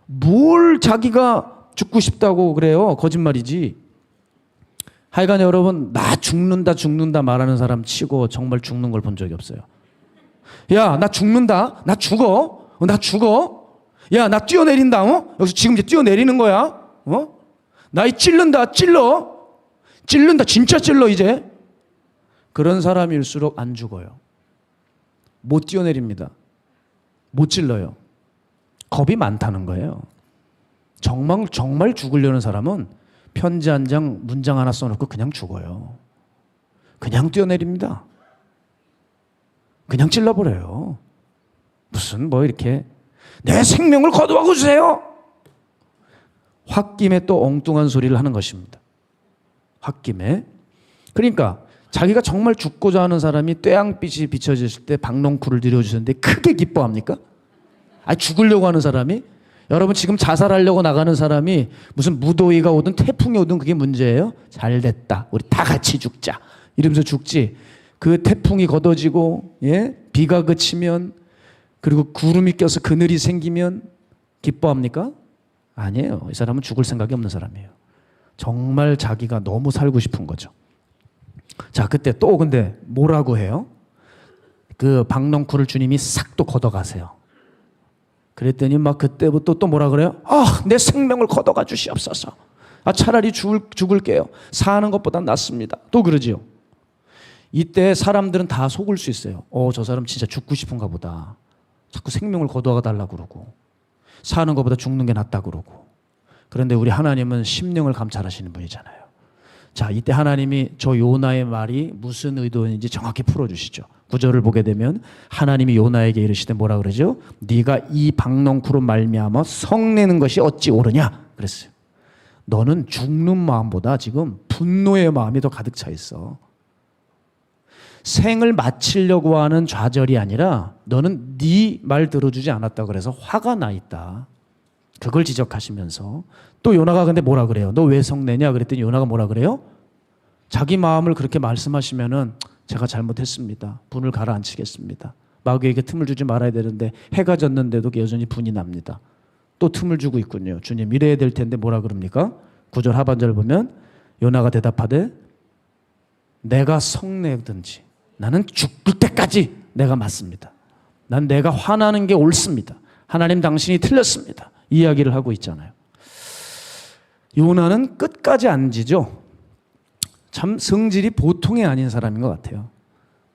뭘 자기가 죽고 싶다고 그래요? 거짓말이지. 하여간 여러분 나 죽는다 말하는 사람 치고 정말 죽는 걸 본 적이 없어요. 야, 나 죽는다. 나 죽어. 나 죽어. 야, 나 뛰어내린다. 여기서 지금 이제 뛰어내리는 거야. 나 찔른다. 찔른다. 진짜 찔러 이제. 그런 사람일수록 안 죽어요. 못 뛰어내립니다. 못 찔러요. 겁이 많다는 거예요. 정말 죽으려는 사람은 편지 한 장, 문장 하나 써놓고 그냥 죽어요. 그냥 뛰어내립니다. 그냥 찔러버려요. 무슨 뭐 이렇게 내 생명을 거두어 주세요. 홧김에 또 엉뚱한 소리를 하는 것입니다. 홧김에. 그러니까 자기가 정말 죽고자 하는 사람이 떼양빛이 비춰졌을 때 박농쿨을 들여주셨는데 크게 기뻐합니까? 아니 죽으려고 하는 사람이, 여러분 지금 자살하려고 나가는 사람이 무슨 무더위가 오든 태풍이 오든 그게 문제예요? 잘 됐다. 우리 다 같이 죽자. 이러면서 죽지. 그 태풍이 걷어지고 비가 그치면 그리고 구름이 껴서 그늘이 생기면 기뻐합니까? 아니에요. 이 사람은 죽을 생각이 없는 사람이에요. 정말 자기가 너무 살고 싶은 거죠. 자, 그때 또 근데 뭐라고 해요? 그 박넝쿨을 주님이 싹 또 걷어가세요. 그랬더니 막 그때부터 또 뭐라 그래요? 아, 내 생명을 걷어가 주시옵소서. 아, 차라리 죽을게요. 사는 것보단 낫습니다. 또 그러지요. 이때 사람들은 다 속을 수 있어요. 저 사람 진짜 죽고 싶은가 보다. 자꾸 생명을 거둬가 달라고 그러고 사는 것보다 죽는 게 낫다 그러고. 그런데 우리 하나님은 심령을 감찰하시는 분이잖아요. 자, 이때 하나님이 저 요나의 말이 무슨 의도인지 정확히 풀어주시죠. 9절을 보게 되면 하나님이 요나에게 이르시되 뭐라 그러죠? 네가 이 박넝쿨로 말미암아 성내는 것이 어찌 옳으냐 그랬어요. 너는 죽는 마음보다 지금 분노의 마음이 더 가득 차 있어. 생을 마치려고 하는 좌절이 아니라 너는 네 말 들어주지 않았다 그래서 화가 나 있다. 그걸 지적하시면서 또 요나가 근데 뭐라 그래요? 너 왜 성내냐 그랬더니 요나가 뭐라 그래요? 자기 마음을 그렇게 말씀하시면은 제가 잘못했습니다. 분을 가라앉히겠습니다. 마귀에게 틈을 주지 말아야 되는데 해가 졌는데도 여전히 분이 납니다. 또 틈을 주고 있군요. 주님 이래야 될 텐데 뭐라 그럽니까? 9절 하반절 보면 요나가 대답하되 내가 성내든지 나는 죽을 때까지 내가 맞습니다. 난 내가 화나는 게 옳습니다. 하나님 당신이 틀렸습니다. 이야기를 하고 있잖아요. 요나는 끝까지 안 지죠. 참 성질이 보통이 아닌 사람인 것 같아요.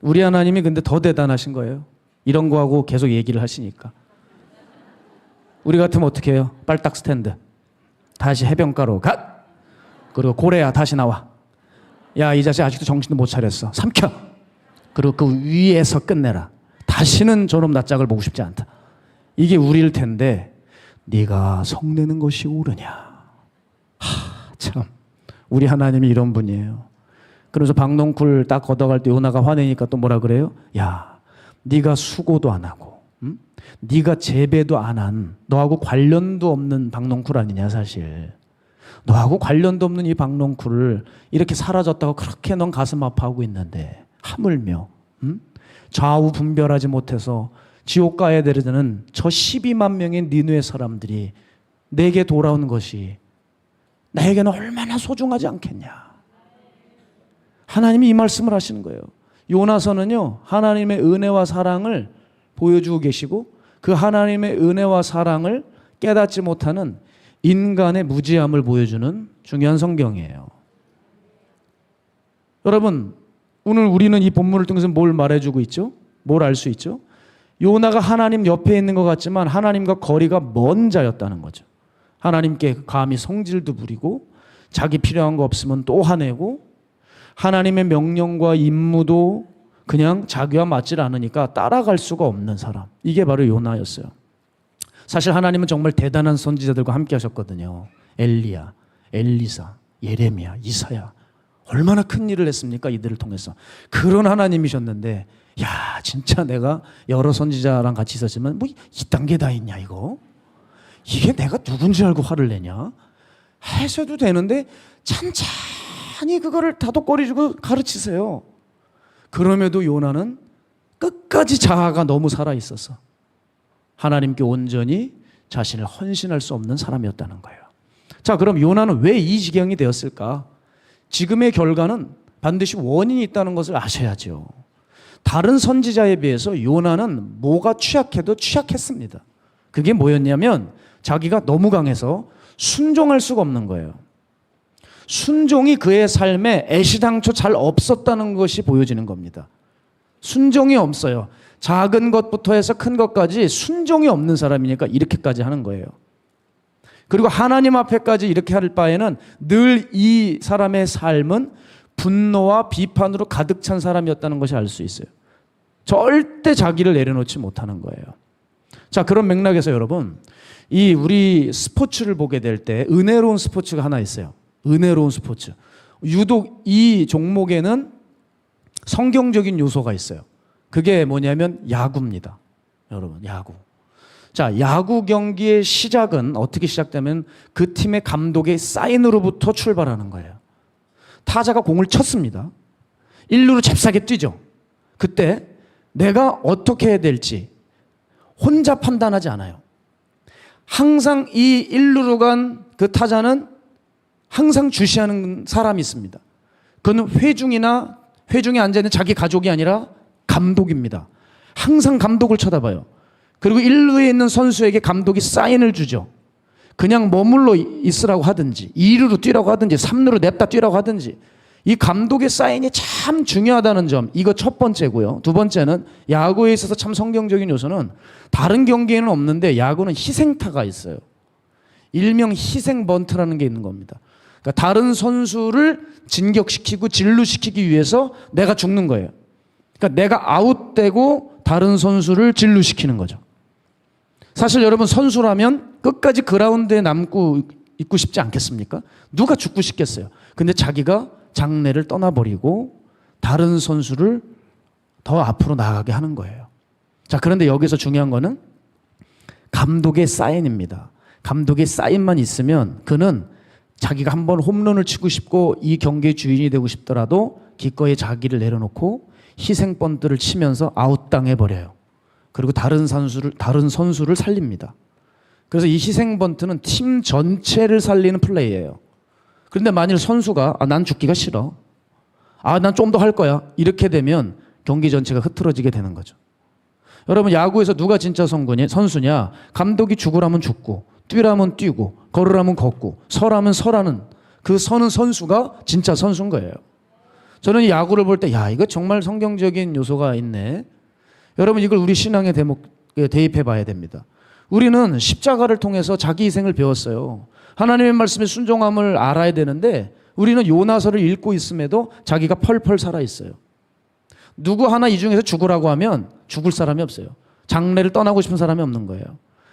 우리 하나님이 근데 더 대단하신 거예요. 이런 거 하고 계속 얘기를 하시니까. 우리 같으면 어떻게 해요? 빨딱 스탠드. 다시 해변가로 가. 그리고 고래야 다시 나와. 야, 이 자식 아직도 정신도 못 차렸어. 삼켜. 그리고 그 위에서 끝내라. 다시는 저놈 낯짝을 보고 싶지 않다. 이게 우리일 텐데 네가 성내는 것이 옳으냐. 참 우리 하나님이 이런 분이에요. 그래서 박넝쿨 딱 걷어갈 때 요나가 화내니까 또 뭐라 그래요? 야, 네가 수고도 안 하고 네가 재배도 안 한 너하고 관련도 없는 박넝쿨 아니냐 사실. 너하고 관련도 없는 이 박넝쿨을 이렇게 사라졌다고 그렇게 넌 가슴 아파하고 있는데 하물며 좌우 분별하지 못해서 지옥 가야 되는 저 12만 명의 니느웨 사람들이 내게 돌아오는 것이 나에게는 얼마나 소중하지 않겠냐. 하나님이 이 말씀을 하시는 거예요. 요나서는요 하나님의 은혜와 사랑을 보여주고 계시고 그 하나님의 은혜와 사랑을 깨닫지 못하는 인간의 무지함을 보여주는 중요한 성경이에요. 여러분 오늘 우리는 이 본문을 통해서 뭘 말해주고 있죠? 뭘 알 수 있죠? 요나가 하나님 옆에 있는 것 같지만 하나님과 거리가 먼 자였다는 거죠. 하나님께 감히 성질도 부리고 자기 필요한 거 없으면 또 화내고 하나님의 명령과 임무도 그냥 자기와 맞질 않으니까 따라갈 수가 없는 사람. 이게 바로 요나였어요. 사실 하나님은 정말 대단한 선지자들과 함께 하셨거든요. 엘리야, 엘리사, 예레미야, 이사야. 얼마나 큰 일을 했습니까? 이들을 통해서. 그런 하나님이셨는데 야 진짜 내가 여러 선지자랑 같이 있었지만 뭐 이딴 게 다 있냐 이거. 이게 내가 누군지 알고 화를 내냐. 해서도 되는데 찬찬히 그거를 다독거리고 가르치세요. 그럼에도 요나는 끝까지 자아가 너무 살아있어서 하나님께 온전히 자신을 헌신할 수 없는 사람이었다는 거예요. 자, 그럼 요나는 왜 이 지경이 되었을까? 지금의 결과는 반드시 원인이 있다는 것을 아셔야죠. 다른 선지자에 비해서 요나는 뭐가 취약해도 취약했습니다. 그게 뭐였냐면 자기가 너무 강해서 순종할 수가 없는 거예요. 순종이 그의 삶에 애시당초 잘 없었다는 것이 보여지는 겁니다. 순종이 없어요. 작은 것부터 해서 큰 것까지 순종이 없는 사람이니까 이렇게까지 하는 거예요. 그리고 하나님 앞에까지 이렇게 할 바에는 늘 이 사람의 삶은 분노와 비판으로 가득 찬 사람이었다는 것이 알 수 있어요. 절대 자기를 내려놓지 못하는 거예요. 자, 그런 맥락에서 여러분, 이 우리 스포츠를 보게 될 때 은혜로운 스포츠가 하나 있어요. 은혜로운 스포츠. 유독 이 종목에는 성경적인 요소가 있어요. 그게 뭐냐면 야구입니다. 여러분, 야구. 자, 야구 경기의 시작은 어떻게 시작되면 그 팀의 감독의 사인으로부터 출발하는 거예요. 타자가 공을 쳤습니다. 1루로 잽싸게 뛰죠. 그때 내가 어떻게 해야 될지 혼자 판단하지 않아요. 항상 이 1루로 간 그 타자는 항상 주시하는 사람이 있습니다. 그는 회중에 앉아있는 자기 가족이 아니라 감독입니다. 항상 감독을 쳐다봐요. 그리고 1루에 있는 선수에게 감독이 사인을 주죠. 그냥 머물러 있으라고 하든지 2루로 뛰라고 하든지 3루로 냅다 뛰라고 하든지 이 감독의 사인이 참 중요하다는 점, 이거 첫 번째고요. 두 번째는 야구에 있어서 참 성경적인 요소는 다른 경기에는 없는데 야구는 희생타가 있어요. 일명 희생번트라는 게 있는 겁니다. 그러니까 다른 선수를 진격시키고 진루시키기 위해서 내가 죽는 거예요. 그러니까 내가 아웃되고 다른 선수를 진루시키는 거죠. 사실 여러분 선수라면 끝까지 그라운드에 남고 있고 싶지 않겠습니까? 누가 죽고 싶겠어요. 근데 자기가 장내를 떠나버리고 다른 선수를 더 앞으로 나가게 하는 거예요. 자, 그런데 여기서 중요한 거는 감독의 사인입니다. 감독의 사인만 있으면 그는 자기가 한번 홈런을 치고 싶고 이 경기의 주인이 되고 싶더라도 기꺼이 자기를 내려놓고 희생 번트를 치면서 아웃당해 버려요. 그리고 다른 선수를 살립니다. 그래서 이 희생 번트는 팀 전체를 살리는 플레이예요. 그런데 만일 선수가 난 죽기가 싫어. 난 좀 더 할 거야. 이렇게 되면 경기 전체가 흐트러지게 되는 거죠. 여러분 야구에서 누가 진짜 선수냐? 감독이 죽으라면 죽고 뛰라면 뛰고 걸으라면 걷고 서라면 서라는 그 서는 선수가 진짜 선수인 거예요. 저는 이 야구를 볼 때 이거 정말 성경적인 요소가 있네. 여러분 이걸 우리 신앙에 대입해 봐야 됩니다. 우리는 십자가를 통해서 자기 희생을 배웠어요. 하나님의 말씀에 순종함을 알아야 되는데 우리는 요나서를 읽고 있음에도 자기가 펄펄 살아있어요. 누구 하나 이 중에서 죽으라고 하면 죽을 사람이 없어요. 장래를 떠나고 싶은 사람이 없는 거예요.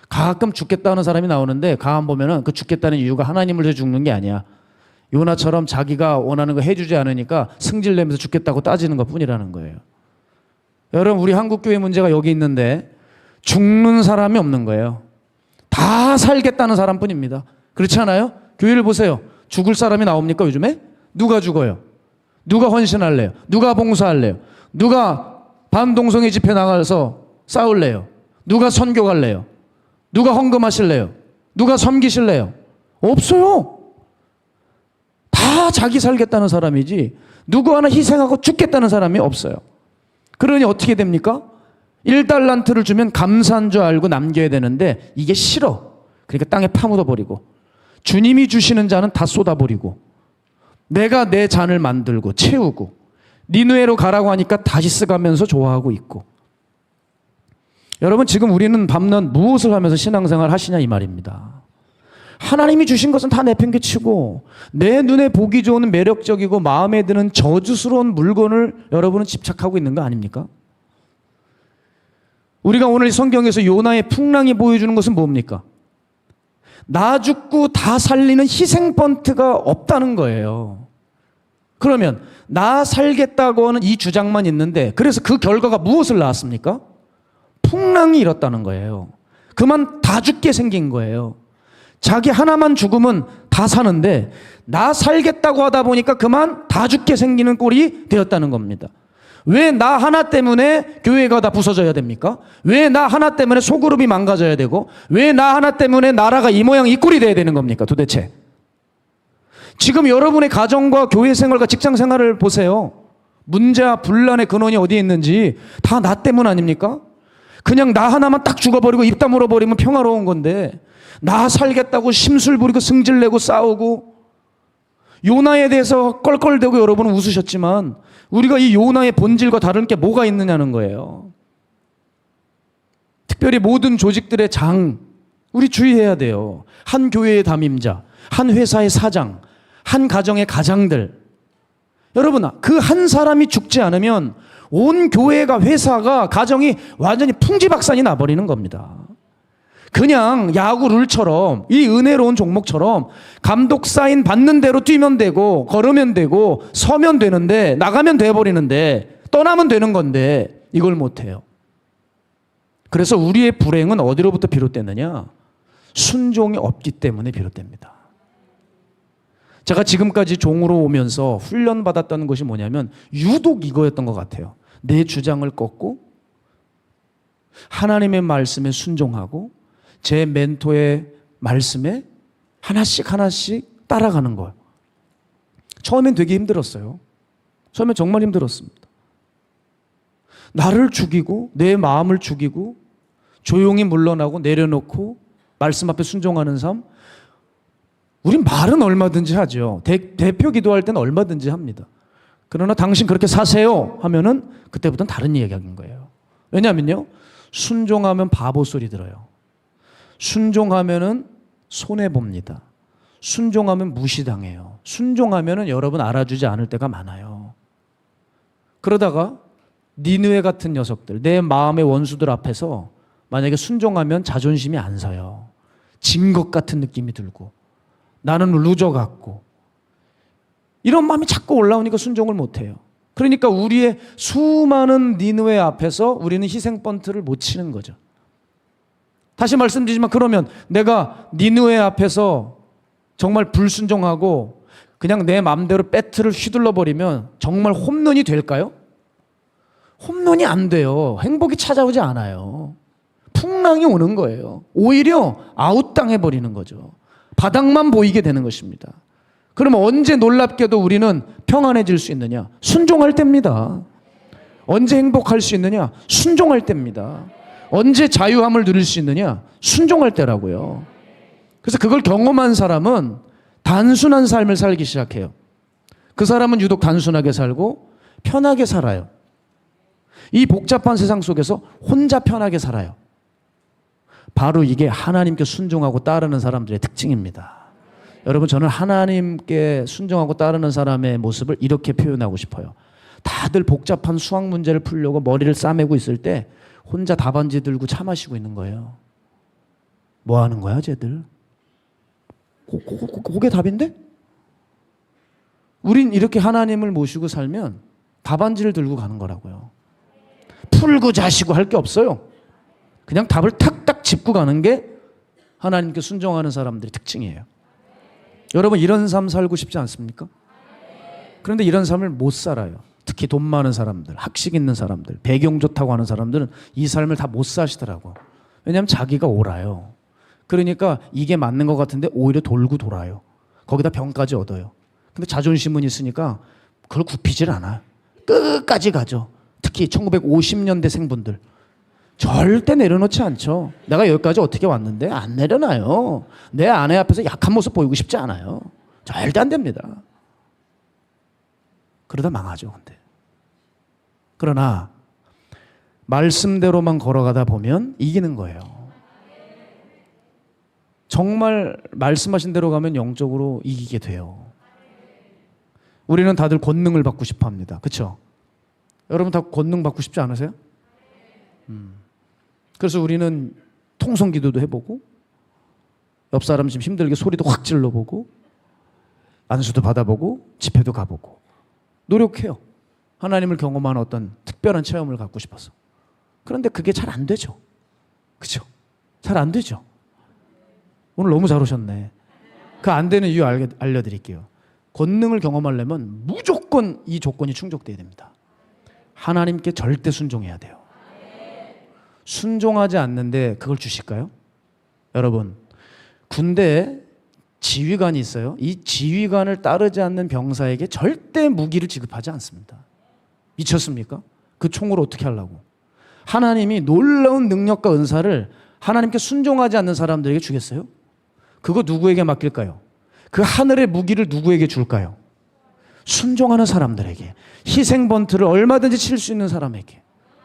가끔 죽겠다는 사람이 나오는데 가만 보면은 그 죽겠다는 이유가 하나님을 위해서 죽는 게 아니야. 요나처럼 자기가 원하는 거 해주지 않으니까 승질내면서 죽겠다고 따지는 것 뿐이라는 거예요. 여러분 우리 한국교회 문제가 여기 있는데 죽는 사람이 없는 거예요. 다 살겠다는 사람뿐입니다. 그렇지 않아요? 교회를 보세요. 죽을 사람이 나옵니까 요즘에? 누가 죽어요? 누가 헌신할래요? 누가 봉사할래요? 누가 반동성애 집회 나가서 싸울래요? 누가 선교 갈래요? 누가 헌금하실래요? 누가 섬기실래요? 없어요. 다 자기 살겠다는 사람이지 누구 하나 희생하고 죽겠다는 사람이 없어요. 그러니 어떻게 됩니까? 1달란트를 주면 감사한 줄 알고 남겨야 되는데 이게 싫어. 그러니까 땅에 파묻어 버리고 주님이 주시는 자는 다 쏟아버리고 내가 내 잔을 만들고 채우고 니누에로 가라고 하니까 다시 쓰가면서 좋아하고 있고. 여러분 지금 우리는 밤낮 무엇을 하면서 신앙생활 하시냐 이 말입니다. 하나님이 주신 것은 다 내팽개치고 내 눈에 보기 좋은 매력적이고 마음에 드는 저주스러운 물건을 여러분은 집착하고 있는 거 아닙니까? 우리가 오늘 성경에서 요나의 풍랑이 보여주는 것은 뭡니까? 나 죽고 다 살리는 희생 번트가 없다는 거예요. 그러면 나 살겠다고 하는 이 주장만 있는데 그래서 그 결과가 무엇을 낳았습니까? 풍랑이 일었다는 거예요. 그만 다 죽게 생긴 거예요. 자기 하나만 죽으면 다 사는데 나 살겠다고 하다 보니까 그만 다 죽게 생기는 꼴이 되었다는 겁니다. 왜 나 하나 때문에 교회가 다 부서져야 됩니까? 왜 나 하나 때문에 소그룹이 망가져야 되고 왜 나 하나 때문에 나라가 이 모양 이 꼴이 돼야 되는 겁니까 도대체? 지금 여러분의 가정과 교회 생활과 직장 생활을 보세요. 문제와 분란의 근원이 어디에 있는지 다 나 때문 아닙니까? 그냥 나 하나만 딱 죽어버리고 입 다물어 버리면 평화로운 건데 나 살겠다고 심술 부리고 승질내고 싸우고 요나에 대해서 껄껄대고 여러분은 웃으셨지만 우리가 이 요나의 본질과 다른 게 뭐가 있느냐는 거예요. 특별히 모든 조직들의 장 우리 주의해야 돼요. 한 교회의 담임자, 한 회사의 사장, 한 가정의 가장들. 여러분 그 한 사람이 죽지 않으면 온 교회가 회사가 가정이 완전히 풍지박산이 나버리는 겁니다. 그냥 야구 룰처럼 이 은혜로운 종목처럼 감독 사인 받는 대로 뛰면 되고 걸으면 되고 서면 되는데 나가면 돼버리는데 떠나면 되는 건데 이걸 못해요. 그래서 우리의 불행은 어디로부터 비롯됐느냐? 순종이 없기 때문에 비롯됩니다. 제가 지금까지 종으로 오면서 훈련받았다는 것이 뭐냐면 유독 이거였던 것 같아요. 내 주장을 꺾고 하나님의 말씀에 순종하고 제 멘토의 말씀에 하나씩 따라가는 거예요. 처음엔 되게 힘들었어요. 처음엔 정말 힘들었습니다. 나를 죽이고 내 마음을 죽이고 조용히 물러나고 내려놓고 말씀 앞에 순종하는 삶. 우린 말은 얼마든지 하죠. 대표 기도할 때는 얼마든지 합니다. 그러나 당신 그렇게 사세요 하면은 그때부터는 다른 이야기인 거예요. 왜냐하면요, 순종하면 바보 소리 들어요. 순종하면은 손해 봅니다. 순종하면 무시당해요. 순종하면은 여러분 알아주지 않을 때가 많아요. 그러다가 니느웨 같은 녀석들, 내 마음의 원수들 앞에서 만약에 순종하면 자존심이 안 서요. 진 것 같은 느낌이 들고 나는 루저 같고 이런 마음이 자꾸 올라오니까 순종을 못해요. 그러니까 우리의 수많은 니느웨 앞에서 우리는 희생 번트를 못 치는 거죠. 다시 말씀드리지만 그러면 내가 니느웨 앞에서 정말 불순종하고 그냥 내 마음대로 배트를 휘둘러 버리면 정말 홈런이 될까요? 홈런이 안 돼요. 행복이 찾아오지 않아요. 풍랑이 오는 거예요. 오히려 아웃당해 버리는 거죠. 바닥만 보이게 되는 것입니다. 그러면 언제 놀랍게도 우리는 평안해질 수 있느냐? 순종할 때입니다. 언제 행복할 수 있느냐? 순종할 때입니다. 언제 자유함을 누릴 수 있느냐? 순종할 때라고요. 그래서 그걸 경험한 사람은 단순한 삶을 살기 시작해요. 그 사람은 유독 단순하게 살고 편하게 살아요. 이 복잡한 세상 속에서 혼자 편하게 살아요. 바로 이게 하나님께 순종하고 따르는 사람들의 특징입니다. 여러분, 저는 하나님께 순종하고 따르는 사람의 모습을 이렇게 표현하고 싶어요. 다들 복잡한 수학 문제를 풀려고 머리를 싸매고 있을 때 혼자 답안지 들고 차 마시고 있는 거예요. 뭐 하는 거야 쟤들? 그게 답인데? 우린 이렇게 하나님을 모시고 살면 답안지를 들고 가는 거라고요. 풀고 자시고 할 게 없어요. 그냥 답을 탁탁 짚고 가는 게 하나님께 순종하는 사람들의 특징이에요. 여러분, 이런 삶 살고 싶지 않습니까? 그런데 이런 삶을 못 살아요. 특히 돈 많은 사람들, 학식 있는 사람들, 배경 좋다고 하는 사람들은 이 삶을 다 못 사시더라고요. 왜냐하면 자기가 옳아요. 그러니까 이게 맞는 것 같은데 오히려 돌고 돌아요. 거기다 병까지 얻어요. 근데 자존심은 있으니까 그걸 굽히질 않아요. 끝까지 가죠. 특히 1950년대 생분들 절대 내려놓지 않죠. 내가 여기까지 어떻게 왔는데 안 내려놔요. 내 아내 앞에서 약한 모습 보이고 싶지 않아요. 절대 안 됩니다. 그러다 망하죠. 근데 그러나 말씀대로만 걸어가다 보면 이기는 거예요. 정말 말씀하신 대로 가면 영적으로 이기게 돼요. 우리는 다들 권능을 받고 싶어 합니다. 그렇죠? 여러분 다 권능 받고 싶지 않으세요? 그래서 우리는 통성기도도 해보고 옆 사람 좀 힘들게 소리도 확 질러보고 안수도 받아보고 집회도 가보고 노력해요. 하나님을 경험하는 어떤 특별한 체험을 갖고 싶어서. 그런데 그게 잘 안 되죠. 그죠? 잘 안 되죠. 오늘 너무 잘 오셨네. 그 안 되는 이유 알려드릴게요. 권능을 경험하려면 무조건 이 조건이 충족돼야 됩니다. 하나님께 절대 순종해야 돼요. 순종하지 않는데 그걸 주실까요? 여러분, 군대에 지휘관이 있어요. 이 지휘관을 따르지 않는 병사에게 절대 무기를 지급하지 않습니다. 미쳤습니까? 그 총으로 어떻게 하려고? 하나님이 놀라운 능력과 은사를 하나님께 순종하지 않는 사람들에게 주겠어요? 그거 누구에게 맡길까요? 그 하늘의 무기를 누구에게 줄까요? 순종하는 사람들에게, 희생 번트를 얼마든지 칠 수 있는 사람에게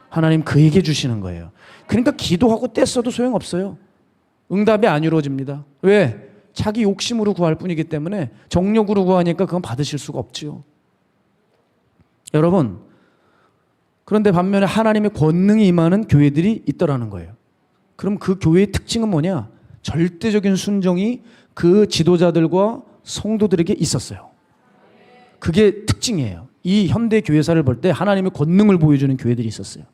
하나님 그에게 주시는 거예요. 그러니까 기도하고 떼써도 소용없어요. 응답이 안 이루어집니다. 왜? 자기 욕심으로 구할 뿐이기 때문에 정욕으로 구하니까 그건 받으실 수가 없지요. 여러분, 그런데 반면에 하나님의 권능이 임하는 교회들이 있더라는 거예요. 그럼 그 교회의 특징은 뭐냐? 절대적인 순종이 그 지도자들과 성도들에게 있었어요. 그게 특징이에요. 이 현대 교회사를 볼 때 하나님의 권능을 보여주는 교회들이 있었어요.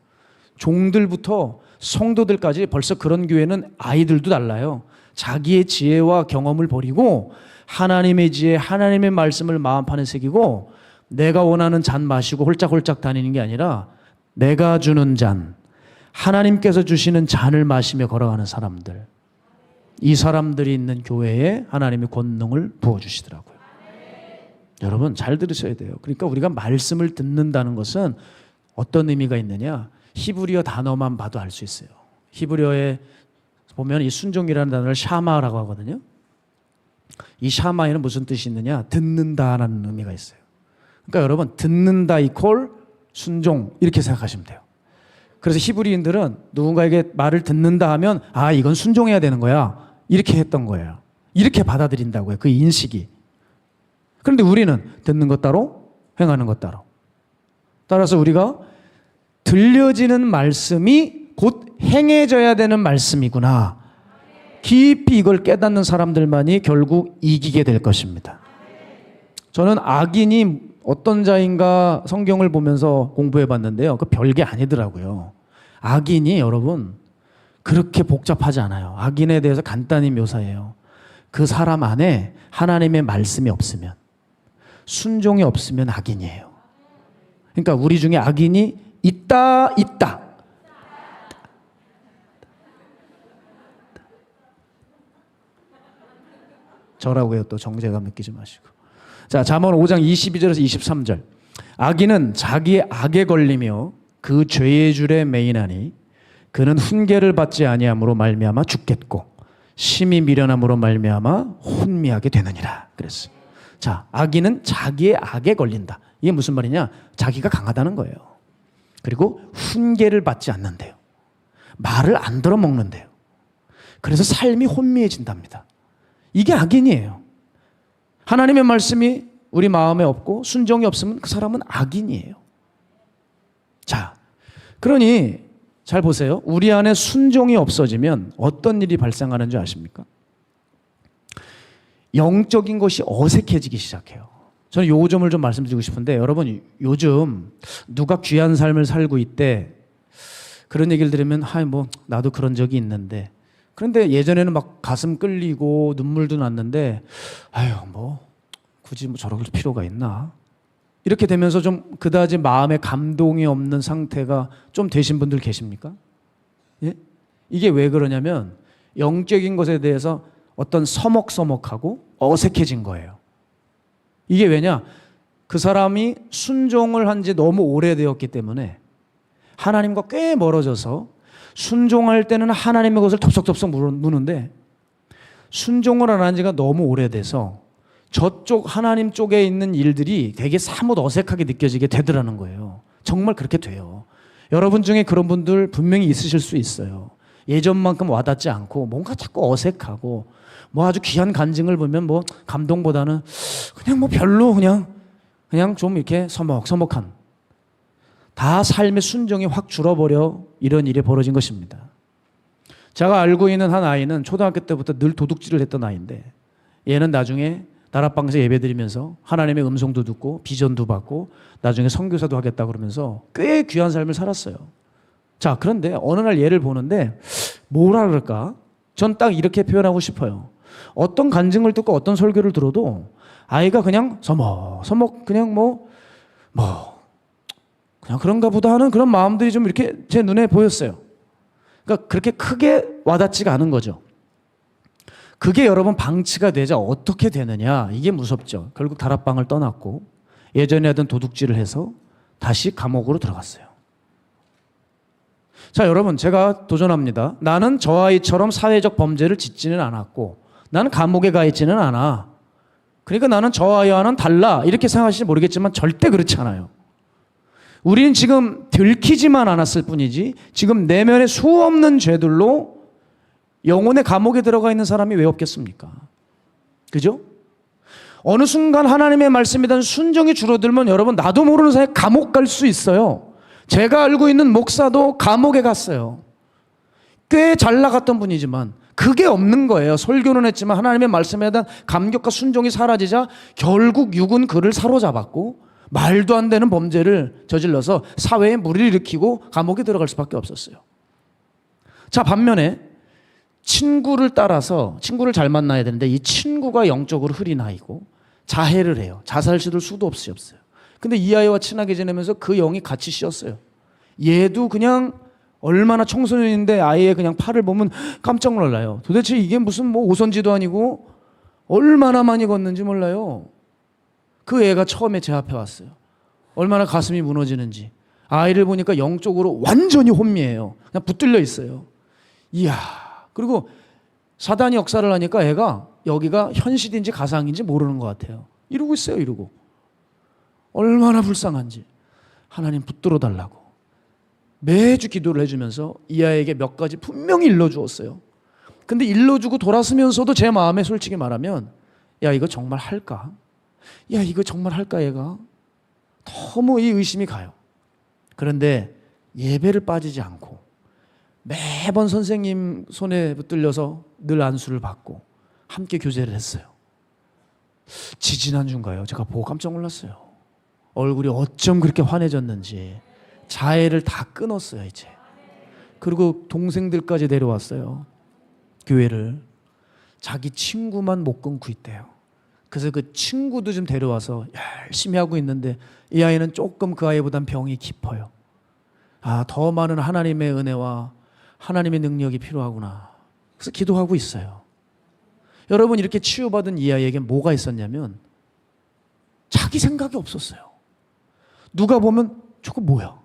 종들부터 성도들까지 벌써 그런 교회는 아이들도 달라요. 자기의 지혜와 경험을 버리고 하나님의 지혜, 하나님의 말씀을 마음판에 새기고 내가 원하는 잔 마시고 홀짝홀짝 다니는 게 아니라 내가 주는 잔, 하나님께서 주시는 잔을 마시며 걸어가는 사람들, 이 사람들이 있는 교회에 하나님의 권능을 부어주시더라고요. 여러분 잘 들으셔야 돼요. 그러니까 우리가 말씀을 듣는다는 것은 어떤 의미가 있느냐? 히브리어 단어만 봐도 알 수 있어요. 히브리어에 보면 이 순종이라는 단어를 샤마라고 하거든요. 이 샤마에는 무슨 뜻이 있느냐? 듣는다라는 의미가 있어요. 그러니까 여러분 듣는다 이퀄 순종 이렇게 생각하시면 돼요. 그래서 히브리인들은 누군가에게 말을 듣는다 하면 아 이건 순종해야 되는 거야 이렇게 했던 거예요. 이렇게 받아들인다고요. 그 인식이. 그런데 우리는 듣는 것 따로 행하는 것 따로. 따라서 우리가 들려지는 말씀이 곧 행해져야 되는 말씀이구나. 깊이 이걸 깨닫는 사람들만이 결국 이기게 될 것입니다. 저는 악인이 어떤 자인가 성경을 보면서 공부해 봤는데요. 그 별게 아니더라고요. 악인이 여러분 그렇게 복잡하지 않아요. 악인에 대해서 간단히 묘사해요. 그 사람 안에 하나님의 말씀이 없으면, 순종이 없으면 악인이에요. 그러니까 우리 중에 악인이 있다. 저라고요. 또 정죄감 느끼지 마시고. 자, 잠언 5장 22절에서 23절. 악인은 자기의 악에 걸리며 그 죄의 줄에 매이나니 그는 훈계를 받지 아니함으로 말미암아 죽겠고 심히 미련함으로 말미암아 혼미하게 되느니라. 그랬어요. 자, 악인은 자기의 악에 걸린다. 이게 무슨 말이냐? 자기가 강하다는 거예요. 그리고 훈계를 받지 않는데요. 말을 안 들어먹는데요. 그래서 삶이 혼미해진답니다. 이게 악인이에요. 하나님의 말씀이 우리 마음에 없고 순종이 없으면 그 사람은 악인이에요. 자, 그러니 잘 보세요. 우리 안에 순종이 없어지면 어떤 일이 발생하는 줄 아십니까? 영적인 것이 어색해지기 시작해요. 저는 요 점을 좀 말씀드리고 싶은데 여러분 요즘 누가 귀한 삶을 살고 있대 그런 얘기를 들으면 뭐 나도 그런 적이 있는데 그런데 예전에는 막 가슴 끌리고 눈물도 났는데 뭐 굳이 뭐 저럴 필요가 있나 이렇게 되면서 좀 그다지 마음에 감동이 없는 상태가 좀 되신 분들 계십니까? 예? 이게 왜 그러냐면 영적인 것에 대해서 어떤 서먹서먹하고 어색해진 거예요. 이게 왜냐? 그 사람이 순종을 한 지 너무 오래되었기 때문에 하나님과 꽤 멀어져서 순종할 때는 하나님의 것을 덥석덥석 무는데 순종을 안 한 지가 너무 오래돼서 저쪽 하나님 쪽에 있는 일들이 되게 사뭇 어색하게 느껴지게 되더라는 거예요. 정말 그렇게 돼요. 여러분 중에 그런 분들 분명히 있으실 수 있어요. 예전만큼 와닿지 않고 뭔가 자꾸 어색하고 뭐 아주 귀한 간증을 보면 뭐 감동보다는 그냥 뭐 별로 그냥 좀 이렇게 서먹서먹한 다 삶의 순종이 확 줄어버려 이런 일이 벌어진 것입니다. 제가 알고 있는 한 아이는 초등학교 때부터 늘 도둑질을 했던 아이인데 얘는 나중에 다락방에서 예배드리면서 하나님의 음성도 듣고 비전도 받고 나중에 선교사도 하겠다 그러면서 꽤 귀한 삶을 살았어요. 자, 그런데 어느 날 얘를 보는데 뭐라 그럴까? 전 딱 이렇게 표현하고 싶어요. 어떤 간증을 듣고 어떤 설교를 들어도 아이가 그냥 서먹 그냥 그냥 그런가 보다 하는 그런 마음들이 좀 이렇게 제 눈에 보였어요. 그러니까 그렇게 크게 와닿지가 않은 거죠. 그게 여러분 방치가 되자 어떻게 되느냐? 이게 무섭죠. 결국 다락방을 떠났고 예전에 하던 도둑질을 해서 다시 감옥으로 들어갔어요. 자, 여러분 제가 도전합니다. 나는 저 아이처럼 사회적 범죄를 짓지는 않았고 나는 감옥에 가 있지는 않아. 그러니까 나는 저 아이와는 달라 이렇게 생각하실지 모르겠지만 절대 그렇지 않아요. 우리는 지금 들키지만 않았을 뿐이지 지금 내면에 수없는 죄들로 영혼의 감옥에 들어가 있는 사람이 왜 없겠습니까? 그죠? 어느 순간 하나님의 말씀에 대한 순종이 줄어들면 여러분 나도 모르는 사이에 감옥 갈 수 있어요. 제가 알고 있는 목사도 감옥에 갔어요. 꽤 잘 나갔던 분이지만 그게 없는 거예요. 설교는 했지만 하나님의 말씀에 대한 감격과 순종이 사라지자 결국 육은 그를 사로잡았고 말도 안 되는 범죄를 저질러서 사회에 무리를 일으키고 감옥에 들어갈 수밖에 없었어요. 자, 반면에 친구를 따라서 친구를 잘 만나야 되는데 이 친구가 영적으로 흐린 아이고 자해를 해요. 자살 시도를 수도 없이 없어요. 근데 이 아이와 친하게 지내면서 그 영이 같이 씌었어요. 얘도 그냥 얼마나 청소년인데 아이의 그냥 팔을 보면 깜짝 놀라요. 도대체 이게 무슨 뭐 오선지도 아니고 얼마나 많이 걷는지 몰라요. 그 애가 처음에 제 앞에 왔어요. 얼마나 가슴이 무너지는지. 아이를 보니까 영적으로 완전히 혼미해요. 그냥 붙들려 있어요. 이야. 그리고 사단이 역사를 하니까 애가 여기가 현실인지 가상인지 모르는 것 같아요. 이러고 있어요, 이러고. 얼마나 불쌍한지. 하나님 붙들어 달라고. 매주 기도를 해주면서 이 아이에게 몇 가지 분명히 일러주었어요. 근데 일러주고 돌아서면서도 제 마음에 솔직히 말하면, 야, 이거 정말 할까? 야, 이거 정말 할까, 얘가? 너무 이 의심이 가요. 그런데 예배를 빠지지 않고 매번 선생님 손에 붙들려서 늘 안수를 받고 함께 교제를 했어요. 지지난주인가요? 제가 보고 깜짝 놀랐어요. 얼굴이 어쩜 그렇게 환해졌는지. 자해를 다 끊었어요, 이제. 그리고 동생들까지 데려왔어요. 교회를. 자기 친구만 못 끊고 있대요. 그래서 그 친구도 좀 데려와서 열심히 하고 있는데 이 아이는 조금 그 아이보단 병이 깊어요. 아, 더 많은 하나님의 은혜와 하나님의 능력이 필요하구나. 그래서 기도하고 있어요. 여러분, 이렇게 치유받은 이 아이에게 뭐가 있었냐면 자기 생각이 없었어요. 누가 보면 저거 뭐야?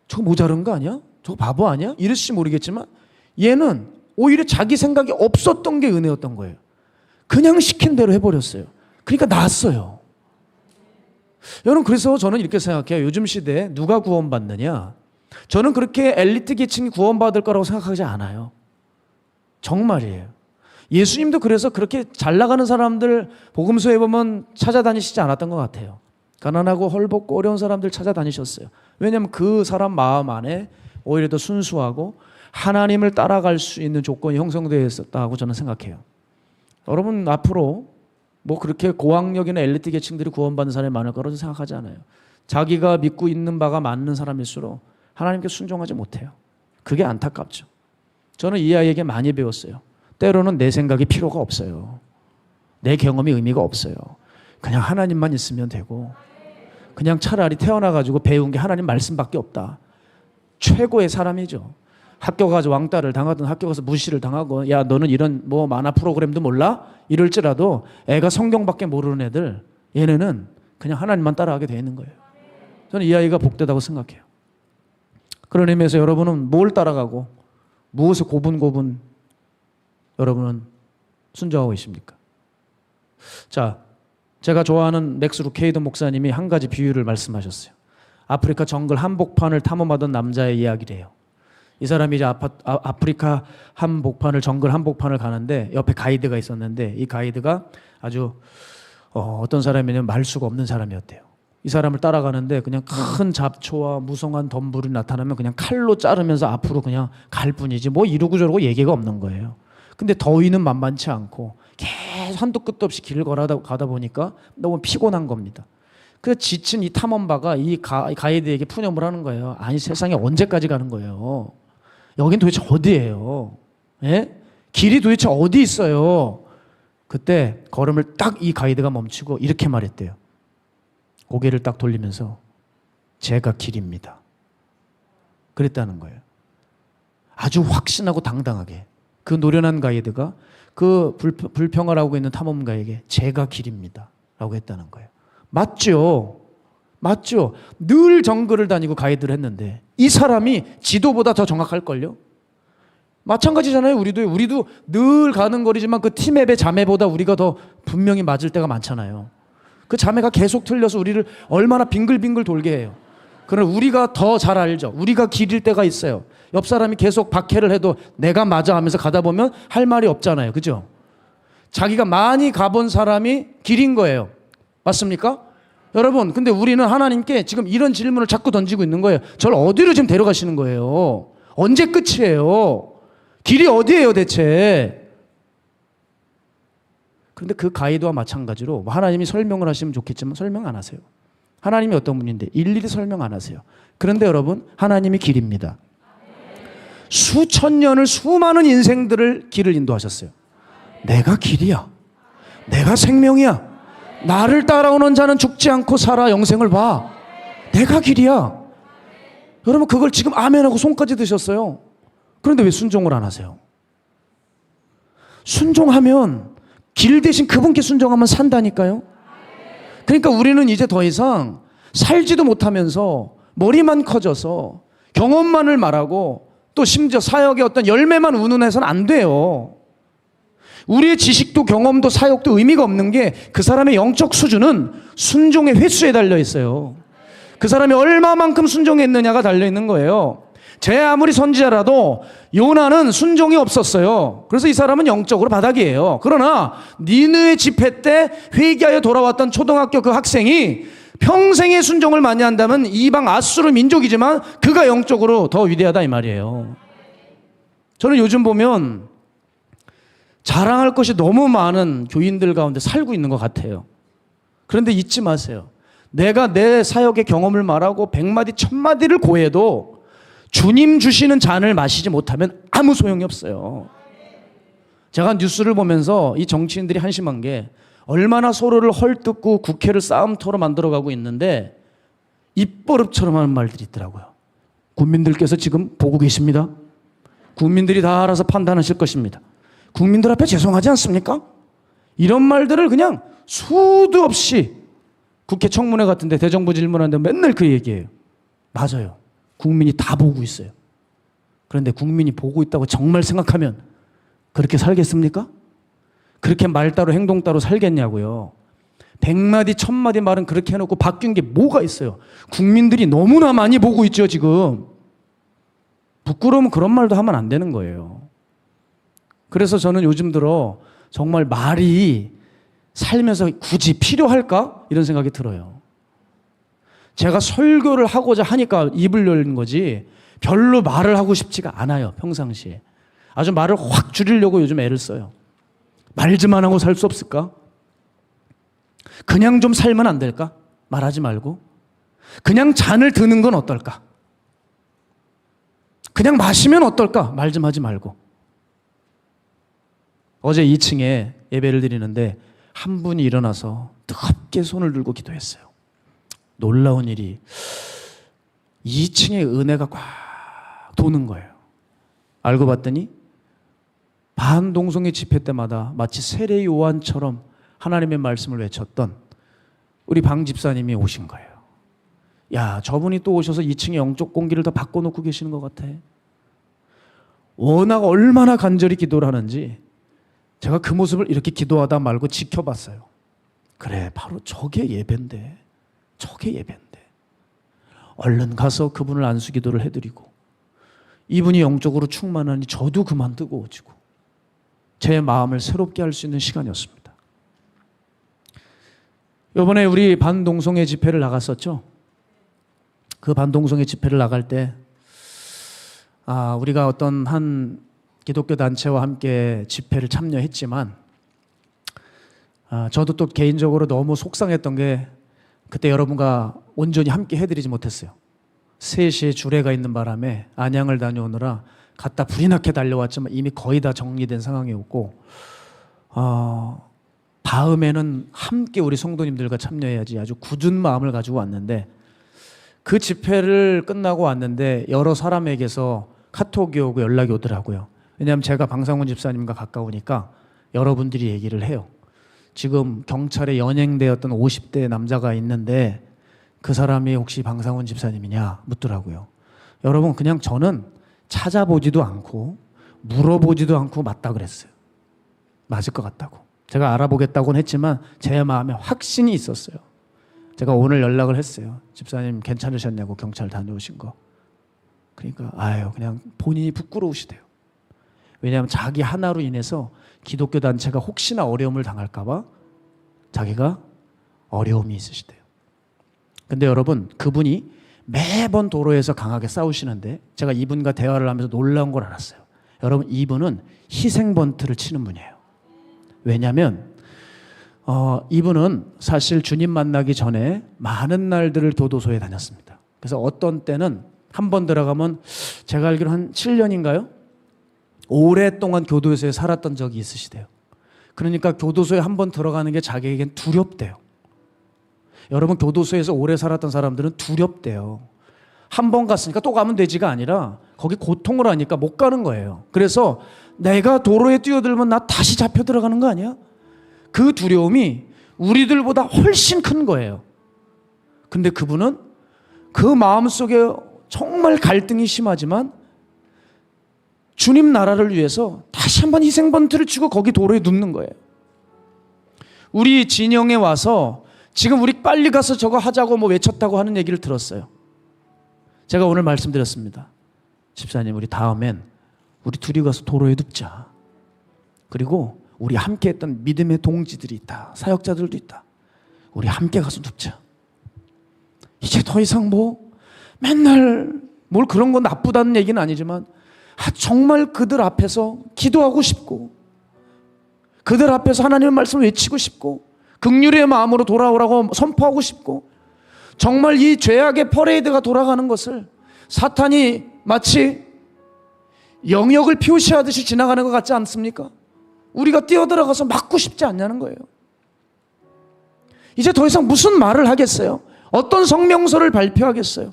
저거 모자른 거 아니야? 저거 바보 아니야? 이랬을지 모르겠지만 얘는 오히려 자기 생각이 없었던 게 은혜였던 거예요. 그냥 시킨 대로 해버렸어요. 그러니까 나았어요. 여러분, 그래서 저는 이렇게 생각해요. 요즘 시대에 누가 구원받느냐? 저는 그렇게 엘리트 계층이 구원받을 거라고 생각하지 않아요. 정말이에요. 예수님도 그래서 그렇게 잘 나가는 사람들 복음서에 보면 찾아다니시지 않았던 것 같아요. 가난하고 헐벗고 어려운 사람들 찾아다니셨어요. 왜냐하면 그 사람 마음 안에 오히려 더 순수하고 하나님을 따라갈 수 있는 조건이 형성되어 있었다고 저는 생각해요. 여러분, 앞으로 뭐 그렇게 고학력이나 엘리트 계층들이 구원받는 사람이 많을 거라고 생각하지 않아요. 자기가 믿고 있는 바가 맞는 사람일수록 하나님께 순종하지 못해요. 그게 안타깝죠. 저는 이 아이에게 많이 배웠어요. 때로는 내 생각이 필요가 없어요. 내 경험이 의미가 없어요. 그냥 하나님만 있으면 되고, 그냥 차라리 태어나가지고 배운 게 하나님 말씀밖에 없다. 최고의 사람이죠. 학교 가서 왕따를 당하든 학교 가서 무시를 당하고, 야, 너는 이런 뭐 만화 프로그램도 몰라? 이럴지라도 애가 성경밖에 모르는 애들, 얘네는 그냥 하나님만 따라하게 돼 있는 거예요. 저는 이 아이가 복되다고 생각해요. 그런 의미에서 여러분은 뭘 따라가고 무엇을 고분고분 여러분은 순종하고 계십니까? 자, 제가 좋아하는 렉스 루케이더 목사님이 한 가지 비유를 말씀하셨어요. 아프리카 정글 한복판을 탐험하던 남자의 이야기래요. 이 사람이 이제 아프리카 정글 한복판을 가는데 옆에 가이드가 있었는데, 이 가이드가 아주 어떤 사람이냐면 말수가 없는 사람이었대요. 이 사람을 따라가는데 그냥 큰 잡초와 무성한 덤불이 나타나면 그냥 칼로 자르면서 앞으로 그냥 갈 뿐이지 뭐 이러고 저러고 얘기가 없는 거예요. 근데 더위는 만만치 않고 계속 한도 끝도 없이 길을 가다 보니까 너무 피곤한 겁니다. 그래서 지친 이 탐험가가 이 가이드에게 푸념을 하는 거예요. 아니, 세상에 언제까지 가는 거예요? 여긴 도대체 어디예요? 예? 길이 도대체 어디 있어요? 그때 걸음을 딱 이 가이드가 멈추고 이렇게 말했대요. 고개를 딱 돌리면서 제가 길입니다. 그랬다는 거예요. 아주 확신하고 당당하게 그 노련한 가이드가 그 불평을 하고 있는 탐험가에게 제가 길입니다 라고 했다는 거예요. 맞죠? 맞죠? 늘 정글을 다니고 가이드를 했는데 이 사람이 지도보다 더 정확할걸요? 마찬가지잖아요. 우리도 늘 가는 거리지만 그 티맵의 자매보다 우리가 더 분명히 맞을 때가 많잖아요. 그 자매가 계속 틀려서 우리를 얼마나 빙글빙글 돌게 해요. 그러나 우리가 더 잘 알죠. 우리가 길일 때가 있어요. 옆 사람이 계속 박해를 해도 내가 맞아 하면서 가다 보면 할 말이 없잖아요. 그죠? 자기가 많이 가본 사람이 길인 거예요. 맞습니까? 여러분, 근데 우리는 하나님께 지금 이런 질문을 자꾸 던지고 있는 거예요. 저를 어디로 지금 데려가시는 거예요? 언제 끝이에요? 길이 어디예요 대체? 그런데 그 가이드와 마찬가지로 하나님이 설명을 하시면 좋겠지만 설명 안 하세요. 하나님이 어떤 분인데 일일이 설명 안 하세요. 그런데 여러분, 하나님이 길입니다. 수천 년을 수많은 인생들을 길을 인도하셨어요. 내가 길이야. 내가 생명이야. 나를 따라오는 자는 죽지 않고 살아 영생을 봐. 내가 길이야. 여러분, 그걸 지금 아멘하고 손까지 드셨어요. 그런데 왜 순종을 안 하세요? 순종하면 길 대신 그분께 순종하면 산다니까요. 그러니까 우리는 이제 더 이상 살지도 못하면서 머리만 커져서 경험만을 말하고 또 심지어 사역의 어떤 열매만 운운해서는 안 돼요. 우리의 지식도 경험도 사역도 의미가 없는 게 그 사람의 영적 수준은 순종의 횟수에 달려 있어요. 그 사람이 얼마만큼 순종했느냐가 달려 있는 거예요. 제 아무리 선지자라도 요나는 순종이 없었어요. 그래서 이 사람은 영적으로 바닥이에요. 그러나 니느웨 집회 때 회개하여 돌아왔던 초등학교 그 학생이 평생의 순종을 많이 한다면 이방 아수르 민족이지만 그가 영적으로 더 위대하다 이 말이에요. 저는 요즘 보면 자랑할 것이 너무 많은 교인들 가운데 살고 있는 것 같아요. 그런데 잊지 마세요. 내가 내 사역의 경험을 말하고 100마디 1000마디를 고해도 주님 주시는 잔을 마시지 못하면 아무 소용이 없어요. 제가 뉴스를 보면서 이 정치인들이 한심한 게 얼마나 서로를 헐뜯고 국회를 싸움터로 만들어가고 있는데 입버릇처럼 하는 말들이 있더라고요. 국민들께서 지금 보고 계십니다. 국민들이 다 알아서 판단하실 것입니다. 국민들 앞에 죄송하지 않습니까? 이런 말들을 그냥 수도 없이 국회 청문회 같은데 대정부 질문하는데 맨날 그 얘기예요. 맞아요. 국민이 다 보고 있어요. 그런데 국민이 보고 있다고 정말 생각하면 그렇게 살겠습니까? 그렇게 말 따로 행동 따로 살겠냐고요. 100마디 1000마디 말은 그렇게 해놓고 바뀐 게 뭐가 있어요. 국민들이 너무나 많이 보고 있죠 지금. 부끄러우면 그런 말도 하면 안 되는 거예요. 그래서 저는 요즘 들어 정말 말이 살면서 굳이 필요할까? 이런 생각이 들어요. 제가 설교를 하고자 하니까 입을 열는 거지 별로 말을 하고 싶지가 않아요. 평상시에. 아주 말을 확 줄이려고 요즘 애를 써요. 말 좀 안 하고 살 수 없을까? 그냥 좀 살면 안 될까? 말하지 말고. 그냥 잔을 드는 건 어떨까? 그냥 마시면 어떨까? 말 좀 하지 말고. 어제 2층에 예배를 드리는데 한 분이 일어나서 뜨겁게 손을 들고 기도했어요. 놀라운 일이 2층에 은혜가 꽉 도는 거예요. 알고 봤더니 반동성애 집회 때마다 마치 세례 요한처럼 하나님의 말씀을 외쳤던 우리 방 집사님이 오신 거예요. 야, 저분이 또 오셔서 2층에 영적 공기를 다 바꿔놓고 계시는 것 같아. 워낙 얼마나 간절히 기도를 하는지 제가 그 모습을 이렇게 기도하다 말고 지켜봤어요. 그래, 바로 저게 예배인데. 저게 예배인데. 얼른 가서 그분을 안수 기도를 해드리고 이분이 영적으로 충만하니 저도 그만 뜨거워지고 제 마음을 새롭게 할 수 있는 시간이었습니다. 이번에 우리 반동성애 집회를 나갔었죠. 그 반동성애 집회를 나갈 때 우리가 어떤 한 기독교 단체와 함께 집회를 참여했지만 저도 또 개인적으로 너무 속상했던 게 그때 여러분과 온전히 함께 해드리지 못했어요. 3시에 주례가 있는 바람에 안양을 다녀오느라 갔다 불이 나게 달려왔지만 이미 거의 다 정리된 상황이었고 다음에는 함께 우리 성도님들과 참여해야지 아주 굳은 마음을 가지고 왔는데 그 집회를 끝나고 왔는데 여러 사람에게서 카톡이 오고 연락이 오더라고요. 왜냐하면 제가 방상훈 집사님과 가까우니까 여러분들이 얘기를 해요. 지금 경찰에 연행되었던 50대 남자가 있는데 그 사람이 혹시 방상훈 집사님이냐 묻더라고요. 여러분, 그냥 저는 찾아보지도 않고 물어보지도 않고 맞다 그랬어요. 맞을 것 같다고. 제가 알아보겠다고는 했지만 제 마음에 확신이 있었어요. 제가 오늘 연락을 했어요. 집사님 괜찮으셨냐고, 경찰 다녀오신 거. 그러니까 그냥 본인이 부끄러우시대요. 왜냐하면 자기 하나로 인해서 기독교 단체가 혹시나 어려움을 당할까 봐 자기가 어려움이 있으시대요. 근데 여러분, 그분이 매번 도로에서 강하게 싸우시는데 제가 이분과 대화를 하면서 놀라운 걸 알았어요. 여러분, 이분은 희생번트를 치는 분이에요. 왜냐하면 이분은 사실 주님 만나기 전에 많은 날들을 교도소에 다녔습니다. 그래서 어떤 때는 한 번 들어가면 제가 알기로 한 7년인가요? 오랫동안 교도소에 살았던 적이 있으시대요. 그러니까 교도소에 한 번 들어가는 게 자기에겐 두렵대요. 여러분, 교도소에서 오래 살았던 사람들은 두렵대요. 한 번 갔으니까 또 가면 되지가 아니라 거기 고통을 하니까 못 가는 거예요. 그래서 내가 도로에 뛰어들면 나 다시 잡혀 들어가는 거 아니야? 그 두려움이 우리들보다 훨씬 큰 거예요. 근데 그분은 그 마음속에 정말 갈등이 심하지만 주님 나라를 위해서 다시 한번 희생번트를 치고 거기 도로에 눕는 거예요. 우리 진영에 와서 지금 우리 빨리 가서 저거 하자고 뭐 외쳤다고 하는 얘기를 들었어요. 제가 오늘 말씀드렸습니다. 집사님, 우리 다음엔 우리 둘이 가서 도로에 눕자. 그리고 우리 함께 했던 믿음의 동지들이 있다. 사역자들도 있다. 우리 함께 가서 눕자. 이제 더 이상 뭐 맨날 뭘 그런 건 나쁘다는 얘기는 아니지만 정말 그들 앞에서 기도하고 싶고 그들 앞에서 하나님의 말씀을 외치고 싶고 긍휼의 마음으로 돌아오라고 선포하고 싶고 정말 이 죄악의 퍼레이드가 돌아가는 것을 사탄이 마치 영역을 표시하듯이 지나가는 것 같지 않습니까? 우리가 뛰어들어가서 막고 싶지 않냐는 거예요. 이제 더 이상 무슨 말을 하겠어요? 어떤 성명서를 발표하겠어요?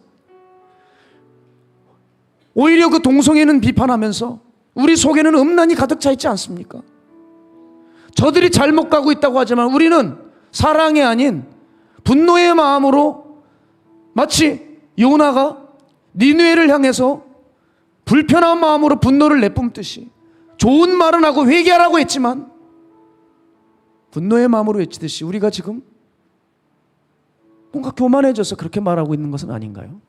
오히려 그 동성애는 비판하면서 우리 속에는 음란이 가득 차 있지 않습니까? 저들이 잘못 가고 있다고 하지만 우리는 사랑이 아닌 분노의 마음으로 마치 요나가 니느웨를 향해서 불편한 마음으로 분노를 내뿜듯이 좋은 말은 하고 회개하라고 했지만 분노의 마음으로 외치듯이 우리가 지금 뭔가 교만해져서 그렇게 말하고 있는 것은 아닌가요?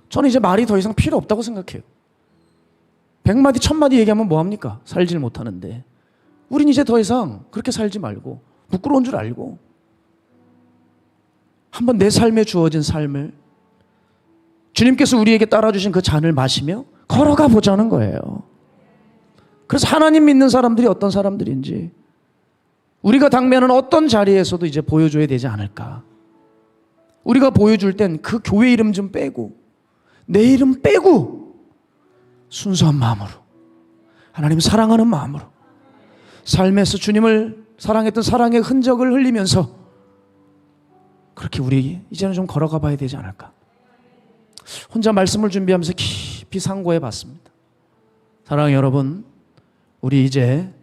저는 이제 말이 더 이상 필요 없다고 생각해요. 100마디 1000마디 얘기하면 뭐합니까? 살질 못하는데 우린 이제 더 이상 그렇게 살지 말고 부끄러운 줄 알고 한번 내 삶에 주어진 삶을 주님께서 우리에게 따라주신 그 잔을 마시며 걸어가 보자는 거예요. 그래서 하나님 믿는 사람들이 어떤 사람들인지 우리가 당면은 어떤 자리에서도 이제 보여줘야 되지 않을까. 우리가 보여줄 땐 그 교회 이름 좀 빼고 내 이름 빼고 순수한 마음으로 하나님 사랑하는 마음으로 삶에서 주님을 사랑했던 사랑의 흔적을 흘리면서 그렇게 우리 이제는 좀 걸어가 봐야 되지 않을까. 혼자 말씀을 준비하면서 깊이 상고해 봤습니다. 사랑하는 여러분, 우리 이제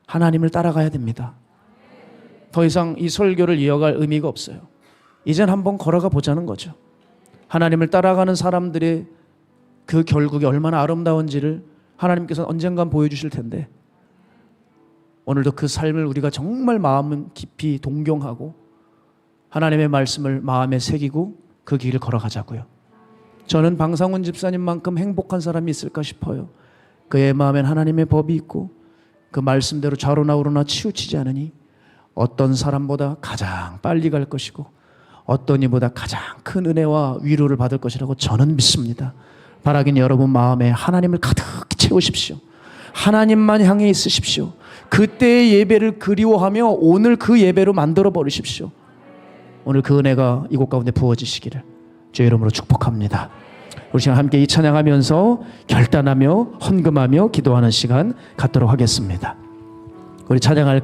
하나님을 따라가야 됩니다. 더 이상 이 설교를 이어갈 의미가 없어요. 이젠 한번 걸어가 보자는 거죠. 하나님을 따라가는 사람들의 그 결국이 얼마나 아름다운지를 하나님께서 언젠간 보여주실 텐데 오늘도 그 삶을 우리가 정말 마음 깊이 동경하고 하나님의 말씀을 마음에 새기고 그 길을 걸어가자고요. 저는 방상훈 집사님만큼 행복한 사람이 있을까 싶어요. 그의 마음엔 하나님의 법이 있고 그 말씀대로 좌로나 우로나 치우치지 않으니 어떤 사람보다 가장 빨리 갈 것이고 어떤 이보다 가장 큰 은혜와 위로를 받을 것이라고 저는 믿습니다. 바라긴 여러분 마음에 하나님을 가득 채우십시오. 하나님만 향해 있으십시오. 그때의 예배를 그리워하며 오늘 그 예배로 만들어 버리십시오. 오늘 그 은혜가 이곳 가운데 부어지시기를 주의 이름으로 축복합니다. 우리 시간 함께 이 찬양하면서 결단하며 헌금하며 기도하는 시간 갖도록 하겠습니다. 우리 찬양할까?